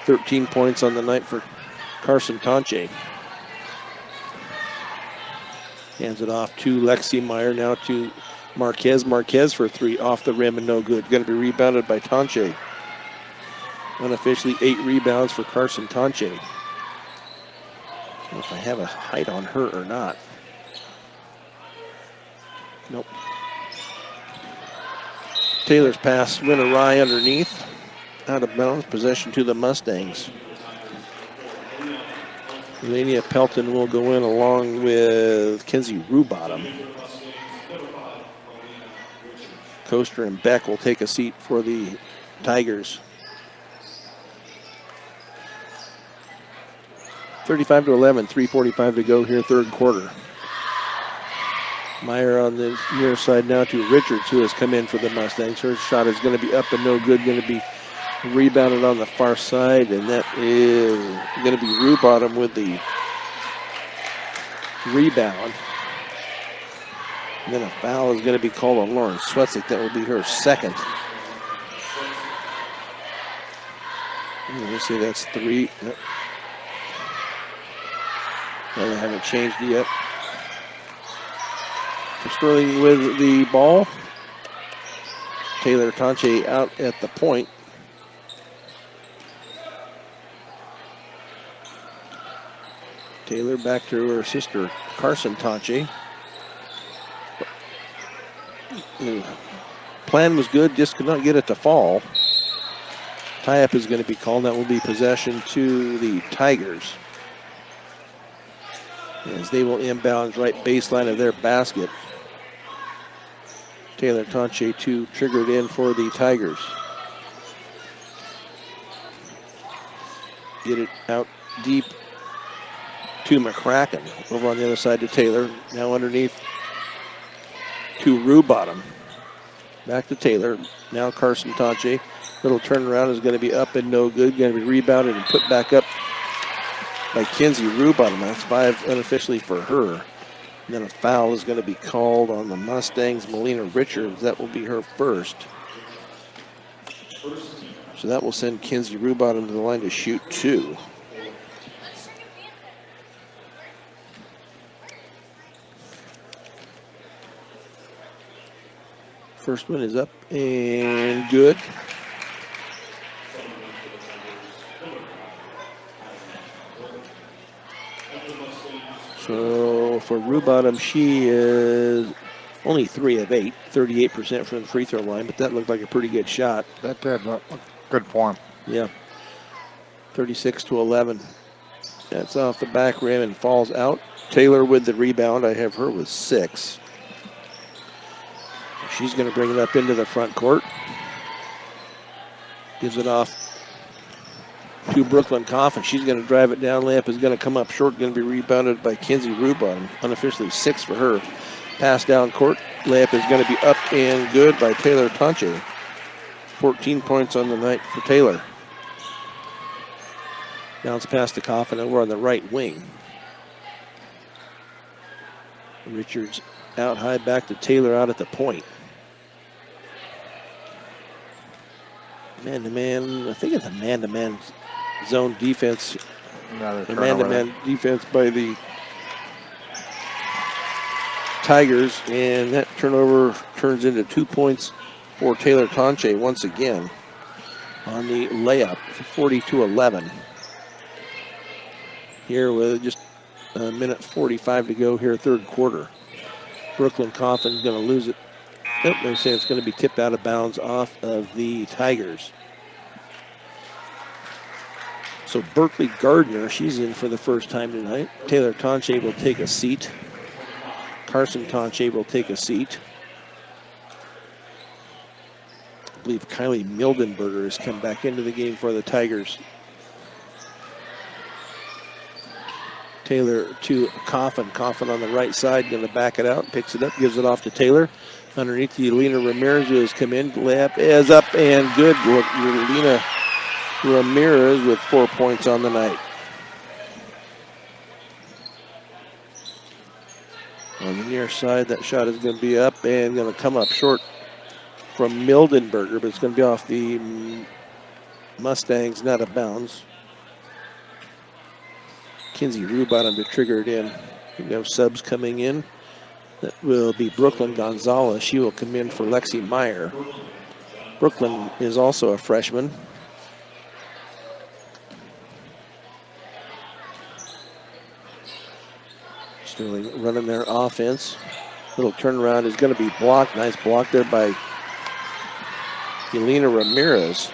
13 points on the night for Carson Tonche. Hands it off to Lexi Meyer, now to Marquez. Marquez for 3 off the rim and no good. Going to be rebounded by Tonche. Unofficially 8 rebounds for Carson Tonche. I don't know if I have a height on her or not. Nope. Taylor's pass went awry underneath. Out of bounds. Possession to the Mustangs. Elenia Pelton will go in along with Kenzie Rubottom. Coaster and Beck will take a seat for the Tigers. 35-11, 3:45 to go here, third quarter. Meyer on the near side now to Richards, who has come in for the Mustangs. Her shot is going to be up and no good, going to be rebounded on the far side, and that is going to be Rubottom with the rebound. And then a foul is going to be called on Lauren Swetzik. That will be her second. Let's see, that's 3. Yep. No, they haven't changed it yet. So Sterling with the ball. Taylor Tonche out at the point. Taylor back to her sister, Carson Tonche. Plan was good, just could not get it to fall. Tie-up is going to be called. That will be possession to the Tigers, as they will inbound right baseline of their basket. Taylor Tonche to trigger it in for the Tigers. Get it out deep to McCracken. Over on the other side to Taylor. Now underneath to Rubottom. Back to Taylor. Now Carson Tonche. Little turnaround is going to be up and no good. Going to be rebounded and put back up by Kenzie Rubottom. That's 5 unofficially for her. And then a foul is going to be called on the Mustangs. Melina Richards, that will be her first. So that will send Kenzie Rubottom to the line to shoot 2. First one is up and good. So for Rubottom, she is only 3 of 8, 38% from the free throw line, but that looked like a pretty good shot. That did look good form. Yeah. 36-11. That's off the back rim and falls out. Taylor with the rebound. I have her with 6. She's going to bring it up into the front court. Gives it off to Brooklyn Coffin. She's going to drive it down. Layup is going to come up short. Going to be rebounded by Kinsey Rubottom. Unofficially 6 for her. Pass down court. Layup is going to be up and good by Taylor Tonche. 14 points on the night for Taylor. Bounce pass to Coffin over on the right wing. Richards out high, back to Taylor out at the point. Man-to-man, I think it's a man-to-man zone defense. A man-to-man defense by the Tigers, and that turnover turns into 2 points for Taylor Tonche once again on the layup, 42-11. Here with just a minute 45 to go here, third quarter. Brooklyn Coffin's going to lose it. Nope, they say it's going to be tipped out of bounds off of the Tigers. So Berkeley Gardner, she's in for the first time tonight. Taylor Tonche will take a seat. Carson Tonche will take a seat. I believe Kylie Mildenberger has come back into the game for the Tigers. Taylor to Coffin. Coffin on the right side, going to back it out, picks it up, gives it off to Taylor. Underneath, Yelena Ramirez, who has come in. Layup is up and good. Yelena Ramirez with 4 points on the night. On the near side, that shot is going to be up and going to come up short from Mildenberger, but it's going to be off the Mustangs, not out of bounds. Kinsey Rubottom to trigger it in. We have subs coming in. That will be Brooklyn Gonzalez. She will come in for Lexi Meyer. Brooklyn is also a freshman. Sterling running their offense. Little turnaround is going to be blocked. Nice block there by Yelena Ramirez.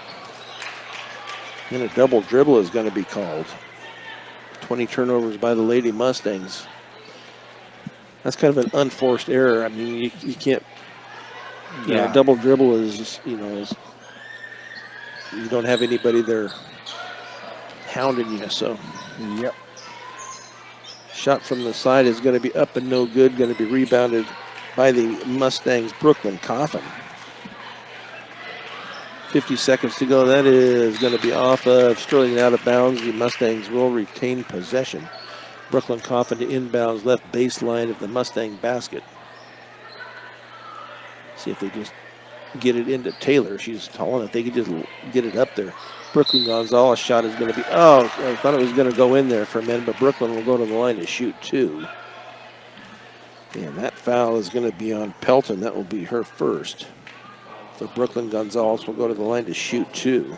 And a double dribble is going to be called. 20 turnovers by the Lady Mustangs. That's kind of an unforced error. I mean, you can't, you know, double dribble is, you don't have anybody there hounding you, so. Yep. Shot from the side is going to be up and no good. Going to be rebounded by the Mustangs, Brooklyn Coffin. 50 seconds to go. That is going to be off of Sterling out of bounds. The Mustangs will retain possession. Brooklyn Coffin to inbounds left baseline of the Mustang basket. See if they just get it into Taylor. She's tall enough. They could just get it up there. Brooklyn Gonzalez shot is going to be, I thought it was going to go in there for a minute, but Brooklyn will go to the line to shoot 2. And that foul is going to be on Pelton. That will be her first. So Brooklyn Gonzalez will go to the line to shoot 2.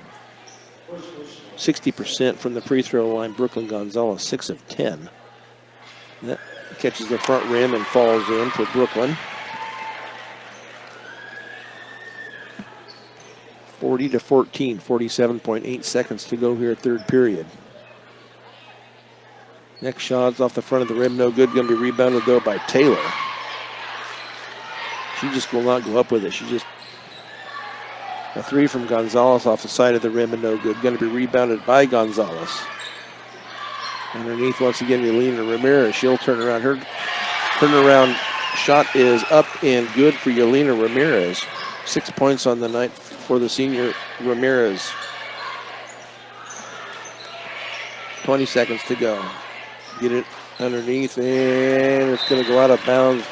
60% from the free throw line. Brooklyn Gonzalez, 6 of 10. And that catches the front rim and falls in for Brooklyn. 40-14, 47.8 seconds to go here, third period. Next shot's off the front of the rim, no good. Going to be rebounded though by Taylor. She just will not go up with it. She just, a 3 from Gonzalez off the side of the rim and no good. Going to be rebounded by Gonzalez. Underneath once again, Yelena Ramirez. She'll turn around. Her turnaround shot is up and good for Yelena Ramirez. 6 points on the night for the senior Ramirez. 20 seconds to go. Get it underneath, and it's going to go out of bounds.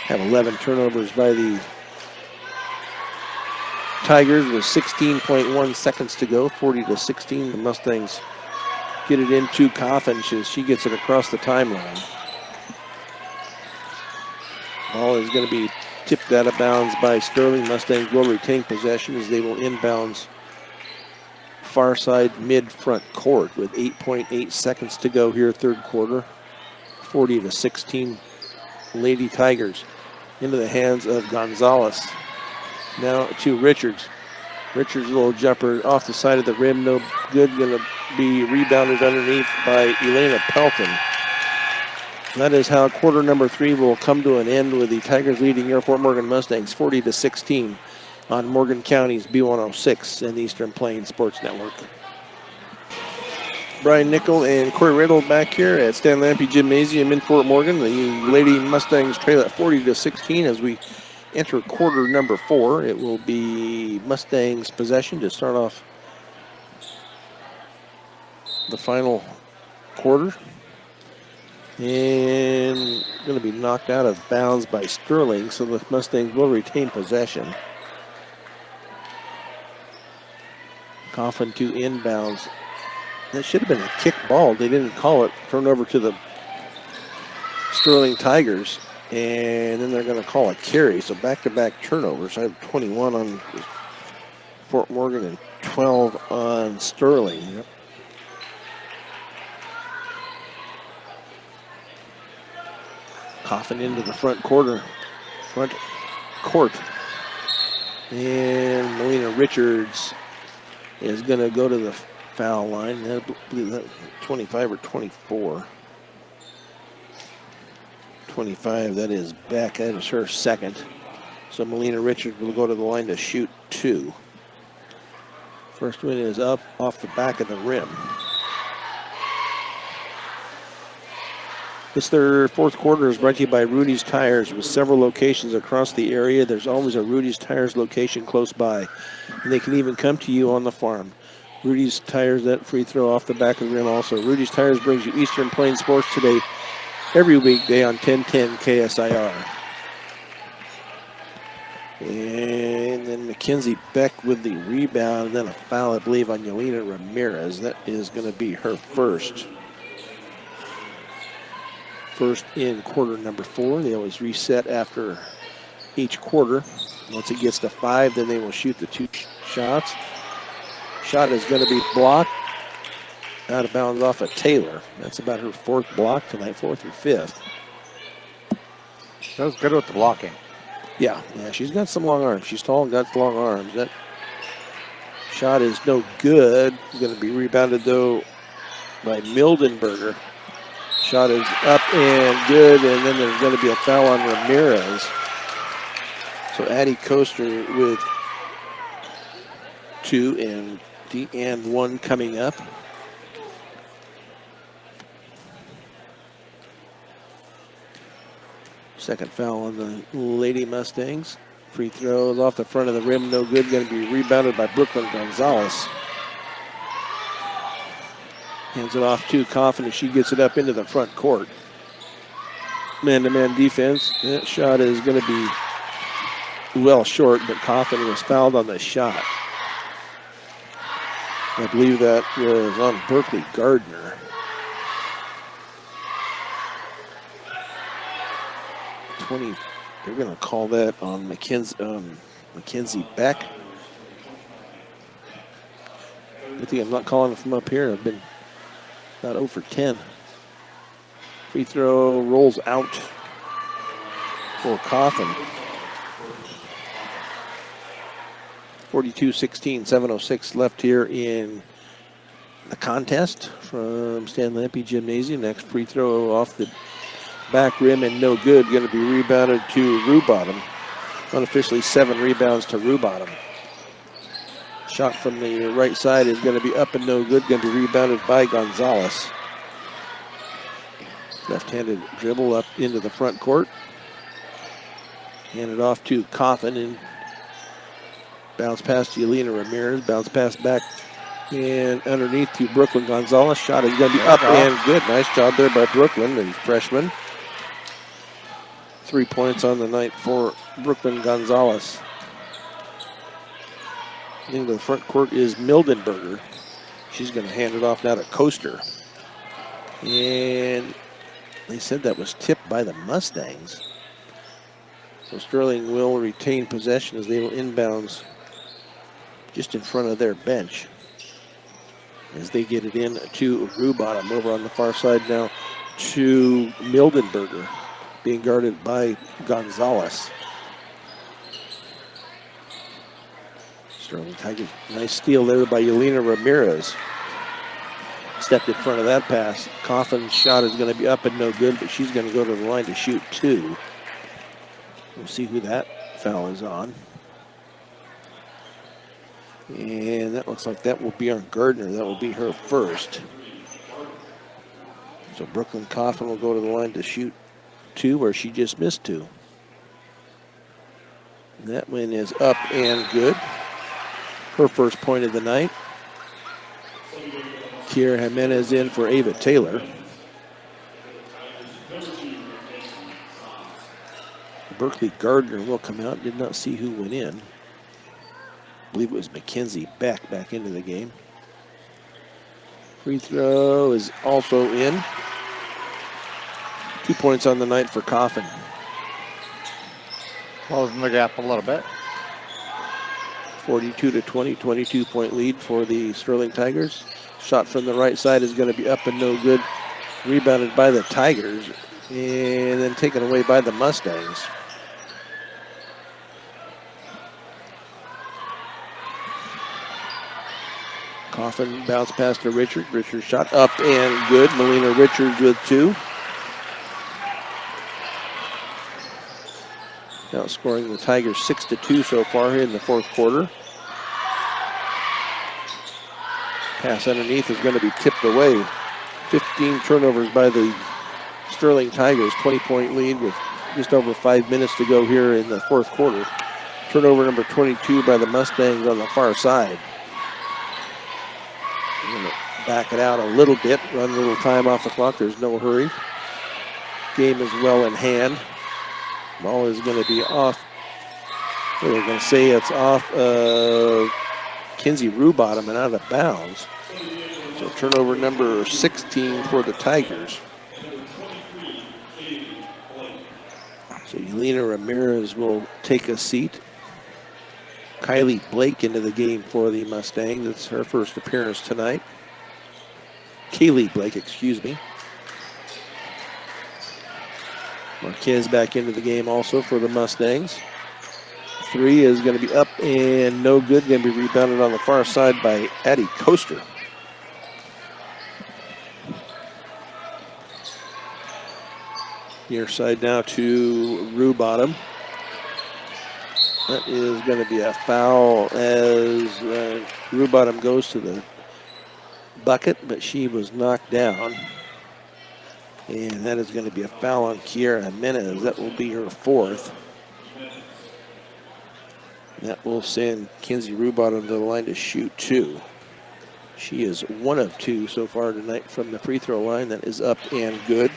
Have 11 turnovers by the Tigers with 16.1 seconds to go. 40-16. The Mustangs get it into Coffin. She gets it across the timeline. Ball is going to be tipped out of bounds by Sterling. Mustangs will retain possession as they will inbounds far side mid-front court with 8.8 seconds to go here, third quarter. 40-16, Lady Tigers into the hands of Gonzalez. Now to Richards. Richards' little jumper off the side of the rim, no good. Going to be rebounded underneath by Elena Pelton. That is how quarter number 3 will come to an end, with the Tigers leading your Fort Morgan Mustangs 40-16 on Morgan County's B106 and the Eastern Plains Sports Network. Brian Nickel and Corey Riddle back here at Stan Lampe Gymnasium in Fort Morgan. The Lady Mustangs trail at 40-16 as we enter quarter number 4. It will be Mustangs possession to start off the final quarter. And going to be knocked out of bounds by Sterling, so the Mustangs will retain possession. Coffin to inbounds. That should have been a kick ball. They didn't call it. Turned over to the Sterling Tigers. And then they're going to call a carry. So back-to-back turnovers. I have 21 on Fort Morgan and 12 on Sterling. Yep. Coffin into the front court. And Melina Richards is going to go to the foul line. I believe that 25 or 24. 25, that is Beck. That is her second. So Melina Richards will go to the line to shoot 2. First one is up off the back of the rim. This their fourth quarter is brought to you by Rudy's Tires. With several locations across the area, there's always a Rudy's Tires location close by. And they can even come to you on the farm. Rudy's Tires, that free throw off the back of the rim also. Rudy's Tires brings you Eastern Plains Sports today, every weekday on 1010 KSIR. And then Mackenzie Beck with the rebound, and then a foul, I believe, on Yelena Ramirez. That is going to be her first. First in quarter number 4. They always reset after each quarter. Once it gets to 5, then they will shoot the 2 shots. Shot is going to be blocked. Out of bounds off of Taylor. That's about her 4th block tonight, 4th or 5th. That was good with the blocking. Yeah, she's got some long arms. She's tall and got long arms. That shot is no good. Going to be rebounded, though, by Mildenberger. Shot is up and good, and then there's going to be a foul on Ramirez. So Addie Coaster with 2 and 1 coming up. Second foul on the Lady Mustangs. Free throws off the front of the rim, no good. Going to be rebounded by Brooklyn Gonzalez. Hands it off to Coffin as she gets it up into the front court. Man-to-man defense. That shot is going to be well short, but Coffin was fouled on the shot. I believe that was on Berkeley Gardner. They're going to call that on Mackenzie Beck. I think I'm not calling it from up here. I've been about 0 for 10. Free throw rolls out for Coffin. 42-16, 7:06 left here in the contest from Stan Lampe Gymnasium. Next free throw off the back rim and no good. Going to be rebounded to Rubottom. Unofficially 7 rebounds to Rubottom. Shot from the right side is going to be up and no good. Going to be rebounded by Gonzalez. Left-handed dribble up into the front court. Handed off to Coffin and bounce pass to Yelena Ramirez. Bounce pass back and underneath to Brooklyn Gonzalez. Shot is going to be up and good. Nice job there by Brooklyn, the freshman. 3 points on the night for Brooklyn Gonzalez. Into the front court is Mildenberger. She's going to hand it off now to Coaster. And they said that was tipped by the Mustangs. So Sterling will retain possession as they will inbounds just in front of their bench. as they get it in to Rubottom over on the far side now to Mildenberger, being guarded by Gonzalez. Sterling Tigers, nice steal there by Yelena Ramirez. Stepped in front of that pass. Coffin's shot is going to be up and no good, but she's going to go to the line to shoot 2. We'll see who that foul is on. And that looks like that will be on Gardner. That will be her first. So Brooklyn Coffin will go to the line to shoot 2 where she just missed 2. And that one is up and good. Her first point of the night. Kiera Jimenez in for Ava Taylor. Berkeley Gardner will come out. Did not see who went in. I believe it was Mackenzie Beck back into the game. Free throw is also in. 2 points on the night for Coffin. Closing the gap a little bit. 42-20, 22-point lead for the Sterling Tigers. Shot from the right side is going to be up and no good. Rebounded by the Tigers and then taken away by the Mustangs. Coffin bounced past to Richard. Richard shot up and good. Melina Richards with 2. Outscoring the Tigers 6-2 so far here in the fourth quarter. Pass underneath is going to be tipped away. 15 turnovers by the Sterling Tigers. 20-point lead with just over 5 minutes to go here in the fourth quarter. Turnover number 22 by the Mustangs on the far side. I'm going to back it out a little bit, run a little time off the clock. There's no hurry. Game is well in hand. Ball is going to be off. They're going to say it's off Kinsey Rubottom and out of bounds. So turnover number 16 for the Tigers. So Yelena Ramirez will take a seat. Kylie Blake into the game for the Mustangs. It's her first appearance tonight. Kaylee Blake, excuse me. Marquez back into the game also for the Mustangs. 3 is going to be up and no good. Going to be rebounded on the far side by Addie Coaster. Near side now to Rubottom. That is going to be a foul as Rubottom goes to the bucket, but she was knocked down. And that is going to be a foul on Kiera Jimenez. That will be her 4th. That will send Kinsey Rubottom to the line to shoot 2. She is 1 of 2 so far tonight from the free throw line. That is up and good.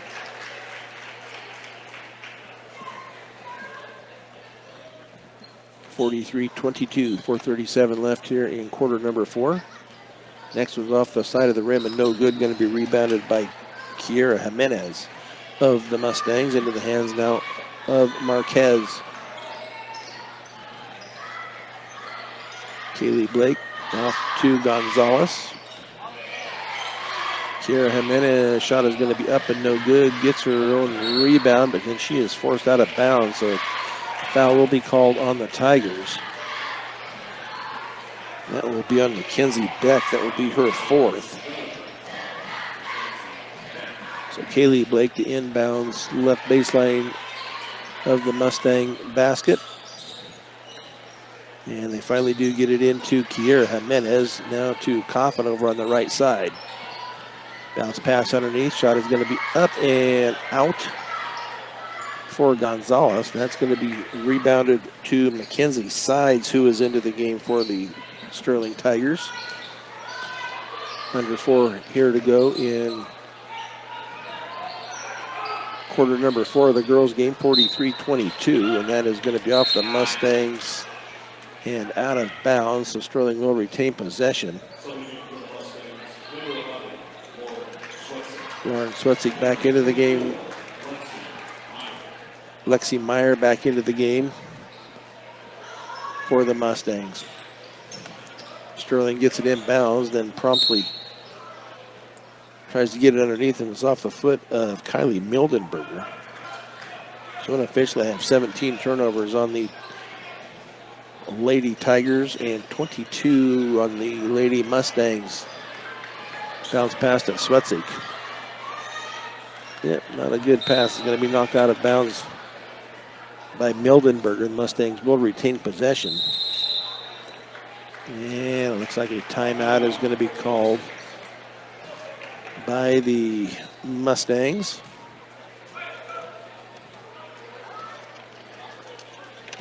(43-22), 4:37 left here in quarter number 4. Next was off the side of the rim and no good. Going to be rebounded by Kiera Jimenez of the Mustangs into the hands now of Marquez. Kaylee Blake off to Gonzalez. Kiera Jimenez shot is going to be up and no good. Gets her own rebound, but then she is forced out of bounds. So foul will be called on the Tigers. That will be on Mackenzie Beck. That will be her 4th. So Kaylee Blake, the inbounds left baseline of the Mustang basket. And they finally do get it into Kiera Jimenez. Now to Coffin over on the right side. Bounce pass underneath. Shot is going to be up and out for Gonzalez. That's going to be rebounded to Mackenzie Sides, who is into the game for the Sterling Tigers. Under 4 here to go in quarter number 4 of the girls' game, 43-22, and that is going to be off the Mustangs and out of bounds, so Sterling will retain possession. Lauren Swetzig back into the game. Lexi Meyer back into the game for the Mustangs. Sterling gets it inbounds, then promptly Tries to get it underneath, and it's off the foot of Kylie Mildenberger. So unofficially, I have 17 turnovers on the Lady Tigers and 22 on the Lady Mustangs. Bounce past at Swetzig. Yep, not a good pass. It's going to be knocked out of bounds by Mildenberger. The Mustangs will retain possession. And it looks like a timeout is going to be called by the Mustangs.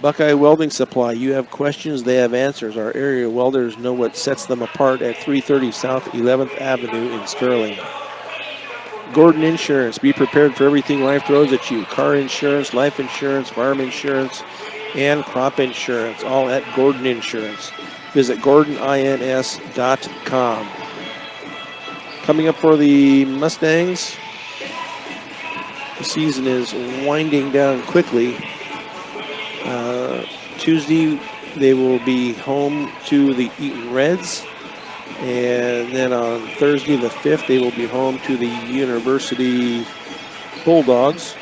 Buckeye Welding Supply, you have questions, they have answers. Our area welders know what sets them apart at 330 South 11th Avenue in Sterling. Gordon Insurance, be prepared for everything life throws at you. Car insurance, life insurance, farm insurance, and crop insurance, all at Gordon Insurance. Visit GordonINS.com. Coming up for the Mustangs, the season is winding down quickly. Tuesday, they will be home to the Eaton Reds. And then on Thursday, the 5th, they will be home to the University Bulldogs.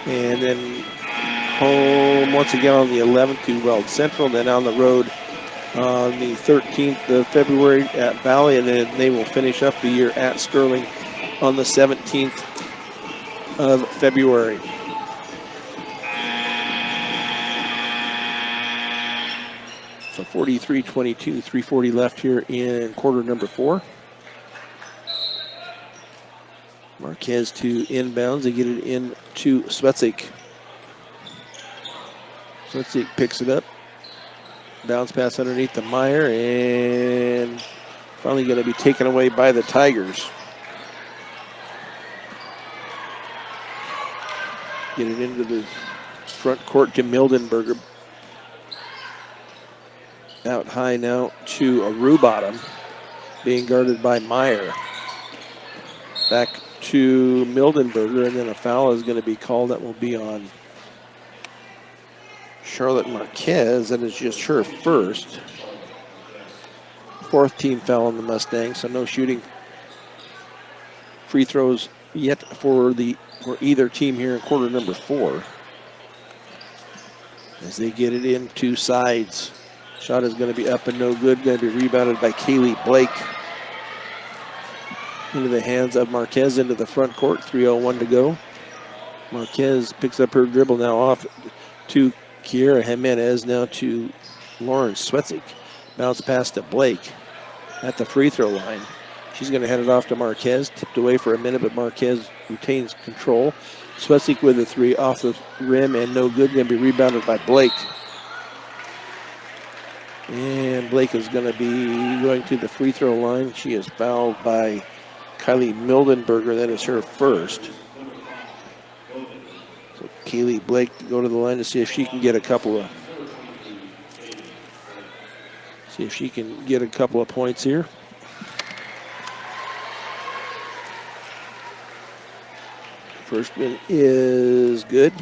And then home once again on the 11th to Weld Central. Then on the road on the 13th of February at Valley. And then they will finish up the year at Sterling on the 17th of February. So 43-22, 3:40 left here in quarter number 4. Marquez to inbounds. They get it in to Swetzig. Swetzig picks it up. Bounce pass underneath the Meyer, and finally going to be taken away by the Tigers. Get it into the front court to Mildenberger. Out high now to Arubottom, being guarded by Meyer. Back to Mildenberger, and then a foul is going to be called. That will be on Charlotte Marquez. That is just her first. 4th team foul on the Mustangs, so no shooting free throws yet for either team here in quarter number 4. As they get it in two sides. Shot is going to be up and no good. Going to be rebounded by Kaylee Blake. Into the hands of Marquez into the front court. 3:01 to go. Marquez picks up her dribble now off to Kiera Jimenez. Now to Lauren Swetzig. Bounce pass to Blake at the free throw line. She's going to head it off to Marquez. Tipped away for a minute, but Marquez retains control. Swetzig with a 3 off the rim and no good. Going to be rebounded by Blake. And Blake is going to be going to the free throw line. She is fouled by Kylie Mildenberger. That is her first. So Kaylee Blake to go to the line to see if she can get a couple of points here. First one is good.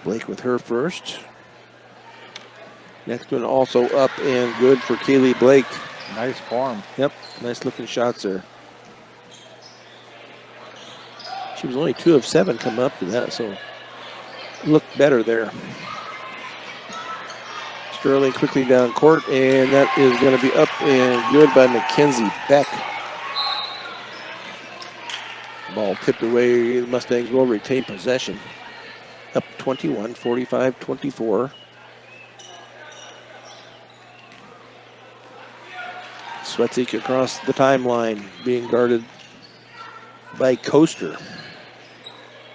Blake with her first. Next one also up and good for Kaylee Blake. Nice form. Yep, nice looking shots there. She was only 2 of 7 coming up to that, so looked better there. Sterling quickly down court, and that is going to be up and good by Mackenzie Beck. Ball tipped away. The Mustangs will retain possession. Up 21, 45-24. Swetzig across the timeline, being guarded by Coaster.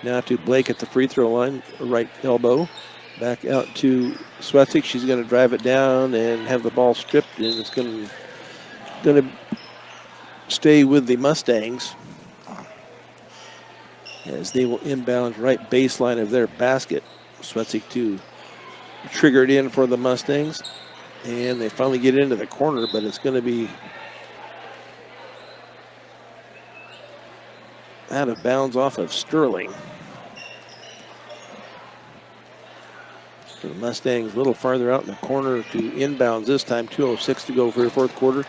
Now to Blake at the free throw line, right elbow. Back out to Swetzig. She's going to drive it down and have the ball stripped, and it's going to stay with the Mustangs as they will inbound right baseline of their basket. Swetzig to trigger it in for the Mustangs. And they finally get into the corner, but it's going to be out of bounds off of Sterling. The Mustangs a little farther out in the corner to inbounds this time. 2:06 to go for the fourth quarter.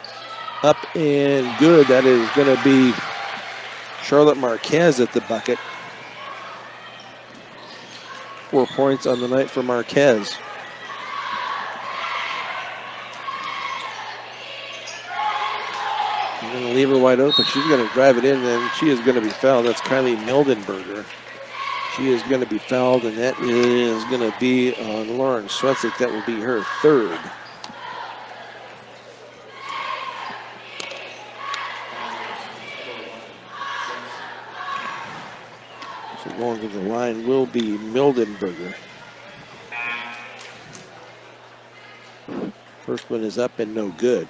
Up and good. That is going to be Charlotte Marquez at the bucket. 4 points on the night for Marquez. I'm going to leave her wide open. She's going to drive it in, and she is going to be fouled. That's Kylie Mildenberger. She is going to be fouled, and that is going to be on Lauren Swetzik. That will be her third. So going to the line will be Mildenberger. First one is up and no good.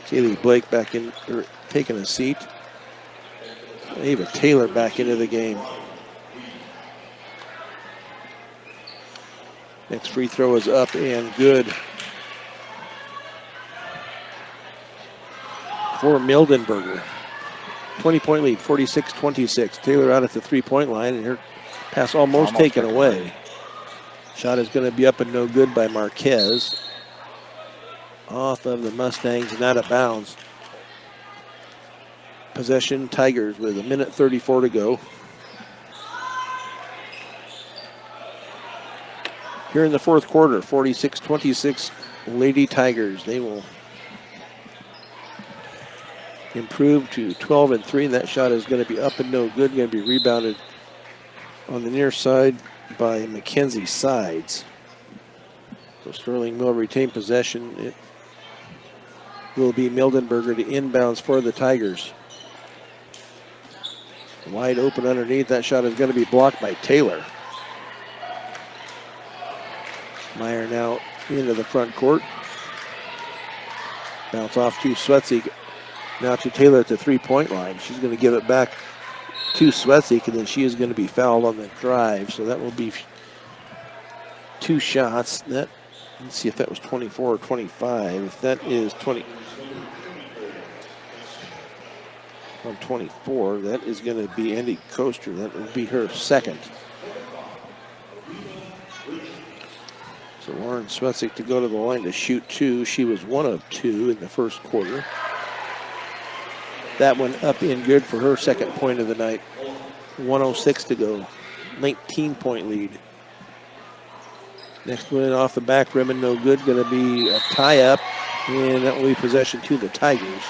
Kaylee Blake back in, taking a seat. Ava Taylor back into the game. Next free throw is up and good for Mildenberger. 20-point lead, 46-26. Taylor out at the three-point line, and her pass almost taken away. Shot is going to be up and no good by Marquez. Off of the Mustangs and out of bounds. Possession, Tigers with 1:34 to go. Here in the fourth quarter, 46-26, Lady Tigers. They will improve to 12-3, and that shot is going to be up and no good. Going to be rebounded on the near side by Mackenzie Sides. So Sterling will retain possession. It will be Mildenberger to inbounds for the Tigers. Wide open underneath. That shot is going to be blocked by Taylor. Meyer now into the front court. Bounce off to Swetzik. Now to Taylor at the three-point line. She's going to give it back to Swetzik, and then she is going to be fouled on the drive. So that will be 2 shots. That, let's see if that was 24 or 25. If that is 20. On 24, that is going to be Andy Koester. That will be her second. So Lauren Swetzik to go to the line to shoot 2. She was 1 of 2 in the first quarter. That one up and good for her second point of the night. 1:06 to go. 19-point lead. Next one off the back rim and no good. Going to be a tie-up, and that will be possession to the Tigers.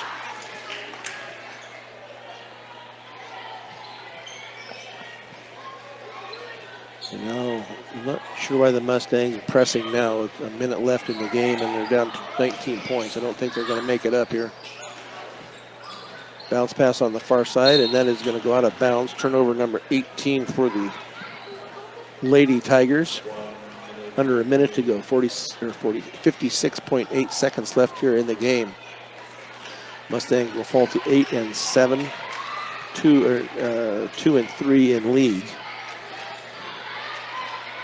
And now, I'm not sure why the Mustangs are pressing now with a minute left in the game, and they're down to 19 points. I don't think they're going to make it up here. Bounce pass on the far side, and that is going to go out of bounds. Turnover number 18 for the Lady Tigers. Under a minute to go, 56.8 seconds left here in the game. Mustangs will fall to 8-7, 2-3 in league.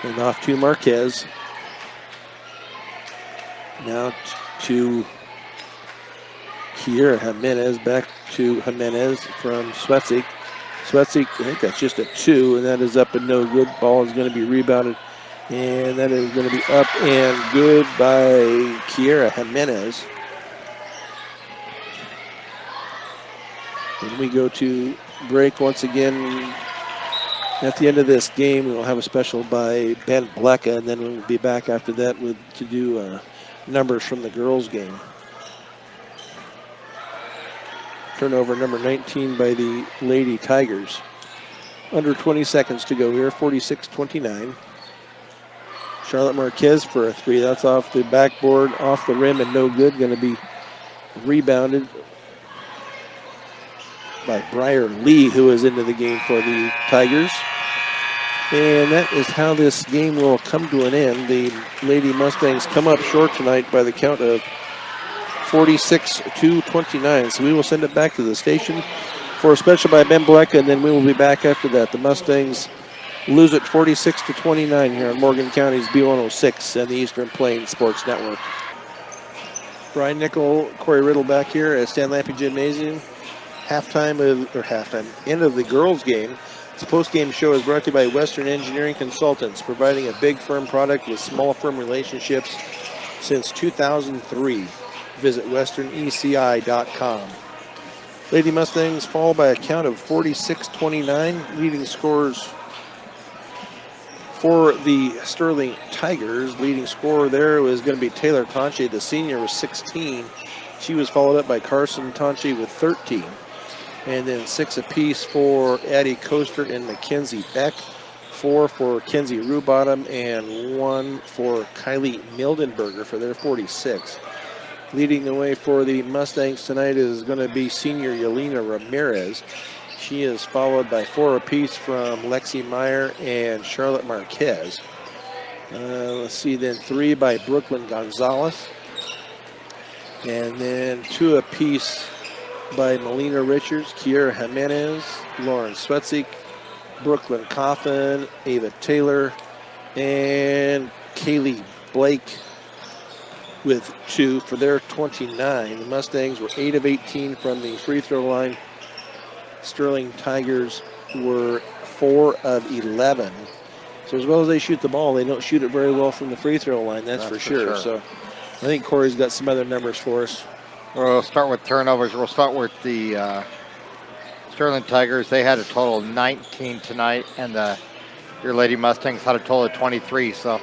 And off to Marquez. Now to Kiera Jimenez, back to Jimenez from Swetzik. Swetzik, I think that's just a 2, and that is up and no good. Ball is going to be rebounded, and that is going to be up and good by Kiera Jimenez. And we go to break once again. At the end of this game, we'll have a special by Ben Blecka, and then we'll be back after that to do numbers from the girls' game. Turnover number 19 by the Lady Tigers. Under 20 seconds to go here, 46-29. Charlotte Marquez for a 3. That's off the backboard, off the rim, and no good. Going to be rebounded by Briar Lee, who is into the game for the Tigers. And that is how this game will come to an end. The Lady Mustangs come up short tonight by the count of 46-29. So we will send it back to the station for a special by Ben Blecka, and then we will be back after that. The Mustangs lose it 46-29 here on Morgan County's B106 and the Eastern Plains Sports Network. Brian Nickel, Corey Riddle back here at Stan Lampe Gymnasium. End of the girls' game. This post-game show is brought to you by Western Engineering Consultants, providing a big firm product with small firm relationships since 2003. Visit westerneci.com. Lady Mustangs fall by a count of 46-29. Leading scores for the Sterling Tigers. Leading scorer there was going to be Taylor Tonche, the senior, with 16. She was followed up by Carson Tonche with 13. And then 6 apiece for Addie Coaster and Mackenzie Beck, 4 for Kenzie Rubottom, and 1 for Kylie Mildenberger for their 46. Leading the way for the Mustangs tonight is going to be senior Yelena Ramirez. She is followed by 4 apiece from Lexi Meyer and Charlotte Marquez. Let's see, then 3 by Brooklyn Gonzalez. And then 2 apiece by Melina Richards, Kiera Jimenez, Lauren Swetzik, Brooklyn Coffin, Ava Taylor, and Kaylee Blake with 2 for their 29. The Mustangs were 8 of 18 from the free throw line. Sterling Tigers were 4 of 11. So as well as they shoot the ball, they don't shoot it very well from the free throw line, that's for sure. So I think Corey's got some other numbers for us. We'll start with turnovers. We'll start with the Sterling Tigers. They had a total of 19 tonight, and your Lady Mustangs had a total of 23. So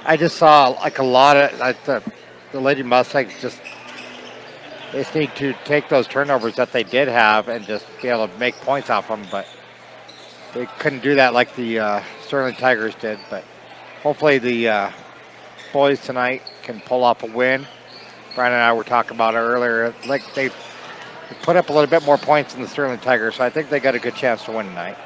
I just saw like a lot of the Lady Mustangs just need to take those turnovers that they did have and just be able to make points off them. But they couldn't do that like the Sterling Tigers did. But hopefully the boys tonight can pull off a win. Brian and I were talking about it earlier. Like they put up a little bit more points than the Sterling Tigers, so I think they got a good chance to win tonight.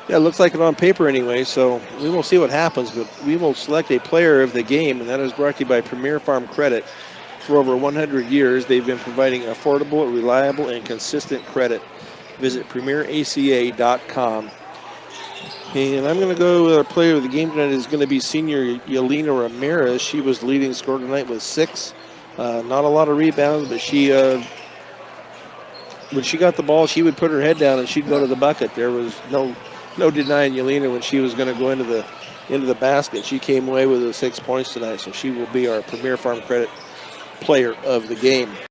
Yeah, it looks like it on paper anyway, so we will see what happens, but we will select a player of the game, and that is brought to you by Premier Farm Credit. For over 100 years, they've been providing affordable, reliable, and consistent credit. Visit PremierACA.com. And I'm going to go with our player of the game tonight is going to be senior Yelena Ramirez. She was the leading scorer tonight with 6. Not a lot of rebounds, but she, when she got the ball, she would put her head down and she'd go to the bucket. There was no denying Yelena when she was going to go into the basket. She came away with 6 points tonight, so she will be our Premier Farm Credit player of the game.